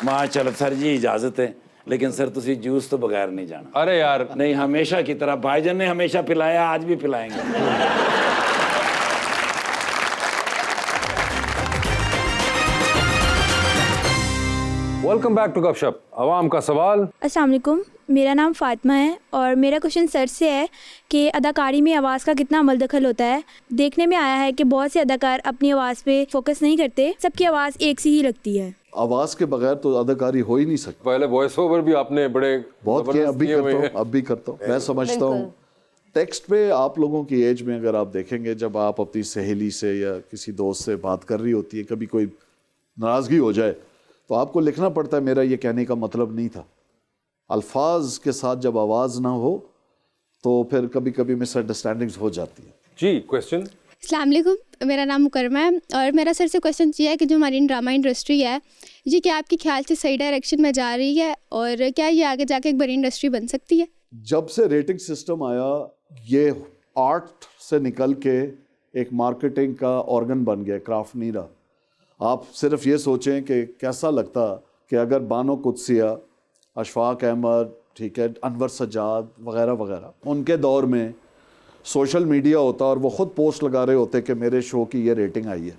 ਮਾਂ ਚਲ ਸਰ ਜੀ ਇਜਾਜ਼ਤ ਹੈ लेकिन सर तुसी जूस तो बगैर नहीं जाना। अरे यार नहीं हमेशा की तरह भाईजान ने हमेशा पिलाया, आज भी पिलाएंगे। वेलकम बैक टू गपशप। आवाम का सवाल। अस्सलाम वालेकुम, मेरा नाम फ़ातिमा है और मेरा क्वेश्चन सर से है कि अदाकारी में आवाज़ का कितना अमल दखल होता है। देखने में आया है कि बहुत से अदाकार अपनी आवाज़ पे फोकस नहीं करते, सबकी आवाज़ एक सी ही लगती है। आवाज के बगैर तो अदाकारी हो ही नहीं सकती। पहले वॉइस ओवर भी आपने बड़े बहुत किया, जबरदस्त किए हुए हैं। अब भी करता हूँ। मैं समझता हूँ टेक्स्ट पे आप लोगों की एज में अगर आप देखेंगे, जब आप अपनी सहेली से या किसी दोस्त से बात कर रही होती है, कभी कोई नाराज़गी हो जाए तो आपको लिखना पड़ता है मेरा ये कहने का मतलब नहीं था। अल्फाज के साथ जब आवाज़ ना हो तो फिर कभी कभी मिसअंडरस्टैंडिंग्स हो जाती है। जी क्वेश्चन। अस्सलाम वालेकुम, मेरा नाम मुकरमा है और मेरा सर से क्वेश्चन ये है कि जो हमारी ड्रामा इंडस्ट्री है ये क्या आपके ख्याल से सही डायरेक्शन में जा रही है और क्या ये आगे जाके एक बड़ी इंडस्ट्री बन सकती है? जब से रेटिंग सिस्टम आया ये आर्ट से निकल के एक मार्केटिंग का ऑर्गन बन गया, क्राफ्ट नहीं रहा। आप सिर्फ ये सोचें कि कैसा लगता कि अगर बानो कुदसिया, अशफाक अहमद, ठीक है, अनवर सज्जाद वगैरह वगैरह उनके दौर में सोशल मीडिया होता और वो खुद पोस्ट लगा रहे होते कि मेरे शो की ये रेटिंग आई है।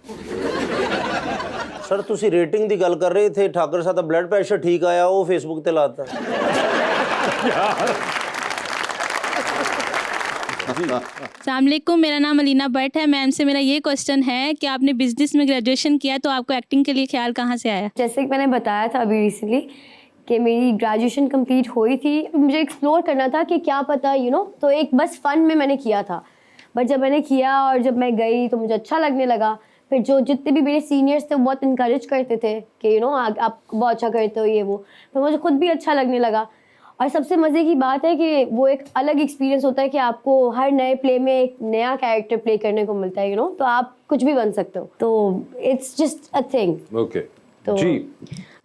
सर तुसी रेटिंग दी गल कर रहे थे, ठाकर साहब दा ब्लड प्रेशर ठीक आया, वो फेसबुक ते लाता। अस्सलाम वालेकुम, मेरा नाम अलीना भट्ट है। मैम से मेरा ये क्वेश्चन है कि आपने बिजनेस में ग्रेजुएशन किया तो आपको एक्टिंग के लिए ख्याल कहाँ से आया? जैसे कि मैंने बताया था अभी रिसेंटली कि मेरी ग्रेजुएशन कंप्लीट हुई थी, मुझे एक्सप्लोर करना था कि क्या पता तो एक बस फन में मैंने किया था। बट जब मैंने किया और जब मैं गई तो मुझे अच्छा लगने लगा। फिर जो जितने भी मेरे सीनियर्स थे वो बहुत इनकरेज करते थे कि आप बहुत अच्छा करते हो ये वो, फिर मुझे खुद भी अच्छा लगने लगा। और सबसे मज़े की बात है कि वो एक अलग एक्सपीरियंस होता है कि आपको हर नए प्ले में एक नया कैरेक्टर प्ले करने को मिलता है तो आप कुछ भी बन सकते हो। तो it's just a thing. Okay तो जी।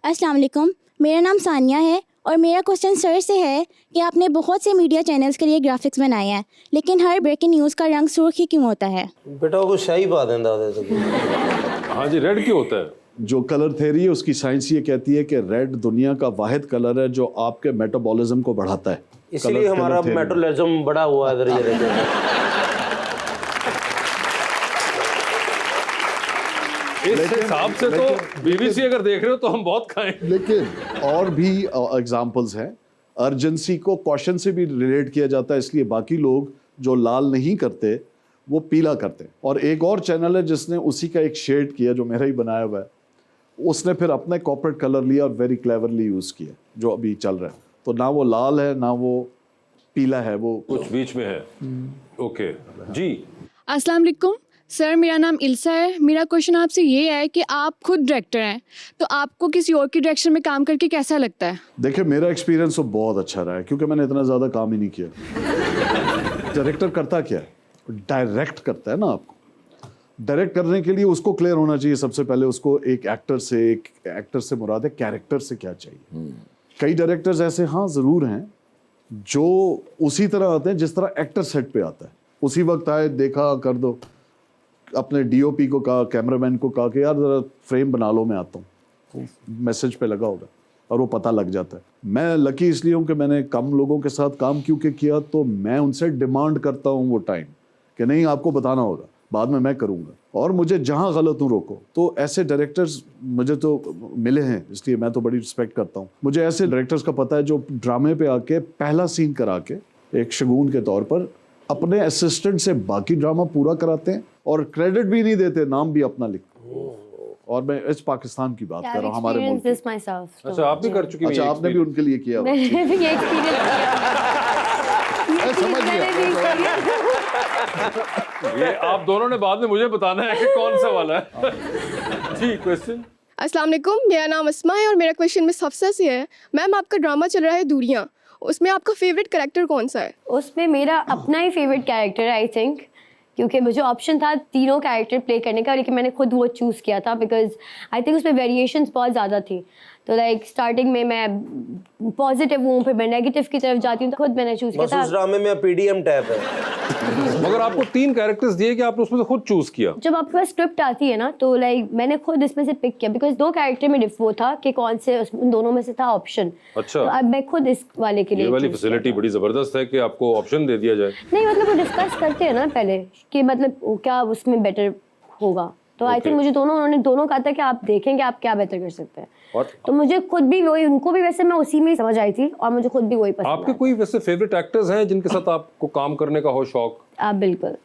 अस्सलाम वालेकुम, मेरा नाम सानिया है और मेरा क्वेश्चन सर से है कि आपने बहुत से मीडिया चैनल्स के लिए ग्राफिक्स बनाए हैं, लेकिन हर ब्रेकिंग न्यूज़ का रंग सुर्खी क्यों होता है? बेटा वो शाही पा देंदा ओदे ते। हाँ जी, रेड क्यों होता है? जो कलर थ्योरी है उसकी साइंस ये कहती है कि रेड दुनिया का वाहिद कलर है जो आपके मेटाबॉलिज्म को बढ़ाता है। इसलिए हमारा मेटाबॉलिज्म बड़ा हुआ इधर ये रहता है। इस हिसाब से तो बीबीसी अगर देख रहे हो तो हम बहुत खाएं। लेकिन और भी एग्जांपल्स हैं। अर्जेंसी को क्वेश्चन से भी रिलेट किया जाता है, इसलिए बाकी लोग जो लाल नहीं करते वो पीला करते हैं। और एक और चैनल है जिसने उसी का एक शेड किया जो मेरा ही बनाया हुआ है, उसने फिर अपना कॉर्पोरेट कलर लिया और वेरी क्लेवरली यूज़ किया जो अभी चल रहा है। तो ना वो लाल है ना वो पीला है, वो कुछ बीच में है। ओके जी। अस्सलाम वालेकुम सर, मेरा नाम इल्सा है। मेरा क्वेश्चन आपसे ये है कि आप खुद डायरेक्टर हैं तो आपको किसी और की डायरेक्शन में काम करके कैसा लगता है? देखिए मेरा एक्सपीरियंस तो बहुत अच्छा रहा है क्योंकि मैंने इतना ज़्यादा काम ही नहीं किया। डायरेक्टर करता क्या है? डायरेक्ट करता है ना। आपको डायरेक्ट करने के लिए उसको क्लियर होना चाहिए सबसे पहले, उसको एक एक्टर से मुराद है कैरेक्टर से क्या चाहिए। कई डायरेक्टर्स ऐसे हाँ ज़रूर हैं जो उसी तरह आते हैं जिस तरह एक्टर सेट पे आता है, उसी वक्त आए, देखा, कर दो। अपने डीओपी को कहा, कैमरामैन को कहा कि यार ज़रा फ्रेम बना लो, मैं आता हूँ, मैसेज पे लगा होगा और वो पता लग जाता है। मैं लकी इसलिए हूँ कि मैंने कम लोगों के साथ काम क्योंकि किया, तो मैं उनसे डिमांड करता हूँ वो टाइम कि नहीं आपको बताना होगा। बाद में मैं करूँगा, और मुझे जहाँ गलत हूँ रोको। तो ऐसे डायरेक्टर्स मुझे तो मिले हैं, इसलिए मैं तो बड़ी रिस्पेक्ट करता हूँ। मुझे ऐसे डायरेक्टर्स का पता है जो ड्रामे पे आके पहला सीन करा के एक शगुन के तौर पर अपने असिस्टेंट से बाकी ड्रामा पूरा कराते हैं और क्रेडिट भी नहीं देते, नाम भी अपना लिखते। और मैं इस पाकिस्तान की बात कर रहा हूँ, हमारे मुल्क की। अच्छा, आप भी कर चुकी हैं? अच्छा, आपने भी उनके लिए किया? मैंने भी ये एक्सपीरियंस किया। समझ गया। ये आप दोनों ने बाद में मुझे बताना है कि कौन सा वाला है। जी, क्वेश्चन। अस्सलाम वालेकुम, मेरा नाम अस्मा है और मेरा क्वेश्चन मिस हफ्सा से है। मैम, आपका ड्रामा चल रहा है दूरियां, उसमें आपका फेवरेट कैरेक्टर कौन सा है? उसमें मेरा अपना ही फेवरेट कैरेक्टर है आई थिंक, क्योंकि मुझे ऑप्शन था तीनों कैरेक्टर प्ले करने का, लेकिन मैंने खुद वो चूज़ किया था बिकॉज आई थिंक उसमें वेरिएशंस बहुत ज़्यादा थी। तो लाइक स्टार्टिंग में मैं पॉजिटिव हूँ, फिर मैं नेगेटिव की तरफ जाती हूँ, तो खुद मैंने चूज़ किया बस था। उस ड्रामे में पीडीएम टाइप है। मगर आपको 3 कैरेक्टर्स दिए कि आपने उसमें से खुद चूज किया? जब आपके पास स्क्रिप्ट आती है ना, तो लाइक मैंने खुद इसमें से पिक किया बिकॉज 2 कैरेक्टर में वो था कि कौन से उन दोनों में से था ऑप्शन। अच्छा। तो अब मैं खुद इस वाले के लिए ये वाली choose फैसिलिटी बड़ी जबरदस्त है कि आपको ऑप्शन दे दिया जाए। नहीं, मतलब वो डिस्कस करते हैं ना पहले कि मतलब क्या उसमें बेटर होगा। तो आई थिंक मुझे उन्होंने दोनों कहा था कि आप देखेंगे आप क्या बेहतर कर सकते हैं। और तो मुझे खुद भी वही, उनको भी वैसे मैं उसी में ही समझ आई थी और मुझे खुद भी वही पसंद आपके कोई वैसे फेवरेट एक्टर्स हैं जिनके साथ आपको काम करने का हो शौक? आप बिल्कुल,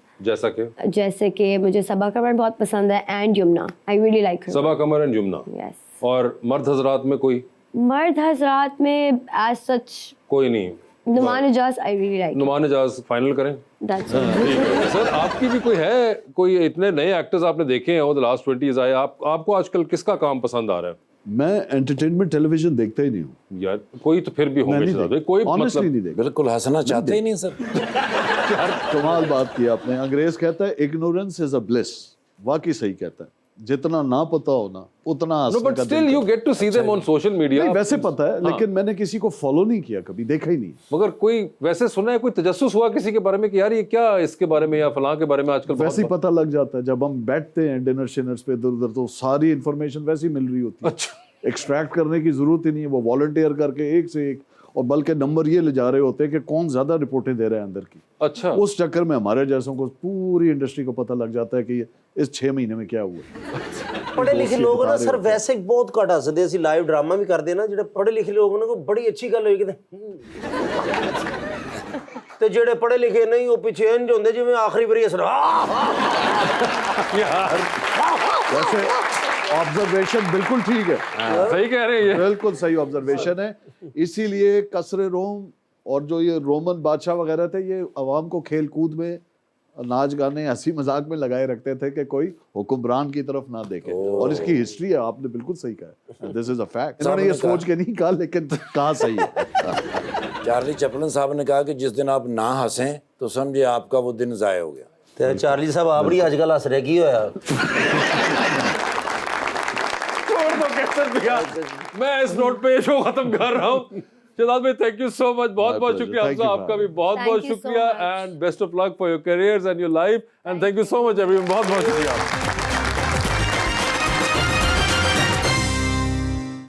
जैसे कि मुझे सबा कमर बहुत पसंद है and Yamuna, I really like her. Saba Qamar and Yamuna. Yes. और मर्द हजरात में कोई? मर्द हजरात में एज सच कोई नहीं। Nauman Ijaz, I really like. Nauman Ijaz final करें? दैट्स ठीक है सर। आपकी भी कोई है, कोई इतने नए एक्टर्स आपने देखे हैं ओवर द लास्ट 20 आए, आपको आजकल किसका काम पसंद आ रहा है? मैं एंटरटेनमेंट टेलीविजन देखता ही नहीं हूँ यार। कोई तो फिर भी होंगे शायद, कोई ऑनेस्टली मतलब नहीं देखता। बिल्कुल हंसना चाहते ही नहीं सर। यार कमाल बात की आपने। अंग्रेज कहता है इग्नोरेंस इज अ ब्लिस, वाकई सही कहता है। जितना ना पता हो ना उतना No, but still you get to see them on social media. नहीं, वैसे पता है, लेकिन मैंने किसी को फॉलो नहीं किया, कभी देखा ही नहीं। मगर कोई वैसे सुना है, कोई तजस्सुस हुआ किसी के बारे में कि यार ये क्या इसके बारे में या फलां के बारे में आजकल वैसे ही पता लग जाता है जब हम बैठते हैं डिनर शिनर्स पे इधर उधर, तो सारी इन्फॉर्मेशन वैसे ही मिल रही होती है। अच्छा। एक्सट्रैक्ट करने की जरूरत ही नहीं है, वो वॉलंटियर करके एक से एक, और बल्कि नंबर ये ले जा रहे होते हैं कि कौन ज्यादा रिपोर्टें दे रहा है अंदर की। अच्छा। उस चक्कर में हमारे जैसों को पूरी इंडस्ट्री को पता लग जाता है कि इस 6 महीने में क्या हुआ। पढ़े लिखे लोग ना सर वैसे बहुत घट हसदे, ਅਸੀਂ ਲਾਈਵ ਡਰਾਮਾ ਵੀ ਕਰਦੇ ਨਾ, ਜਿਹੜੇ ਪੜ੍ਹੇ ਲਿਖੇ ਲੋਕ ਉਹਨਾਂ ਕੋ ਬੜੀ ਅੱਛੀ ਗੱਲ ਹੋਈ ਕਿਤੇ, ਤੇ ਜਿਹੜੇ ਪੜ੍ਹੇ ਲਿਖੇ ਨਹੀਂ ਉਹ ਪਿੱਛੇ ਇੰਜ ਹੁੰਦੇ ਜਿਵੇਂ ਆਖਰੀ ਵਾਰੀ ਹੱਸਣਾ। यार वैसे ऑब्जर्वेशन बिल्कुल ठीक है, सही कह रहे हैं, बिल्कुल सही ऑब्जर्वेशन है। इसीलिए कसरे रोम और जो ये रोमन बादशाह वगैरह थे, ये अवाम को खेल कूद में, नाच गाने, हंसी मजाक में लगाए रखते थे कि कोई हुक्मरान की तरफ ना देखे। और इसकी हिस्ट्री है, आपने बिल्कुल सही कहा, दिस इज अ फैक्ट। इन्होंने ये सोच के नहीं कहा, लेकिन कहा सही है। चार्ली चैपलिन साहब ने कहा कि जिस दिन आप ना हंसें तो समझे आपका वो दिन जाया हो गया। ਤੇ ਚਾਰਲੀ ਸਾਹਿਬ ਆਪ ਬੜੀ ਅੱਜਕੱਲ ਹੱਸ ਰਿਹਾ, ਕੀ ਹੋਇਆ? छोड़ दो कैसर भैया, मैं इस नोट पे शो खत्म कर रहा हूँ। शहजाद भाई, थैंक यू सो मच, बहुत बहुत शुक्रिया Thank you, आपका भी बहुत Thank बहुत you so शुक्रिया much. And best of luck for your careers and your life and thank you so much everyone, बहुत बहुत शुक्रिया।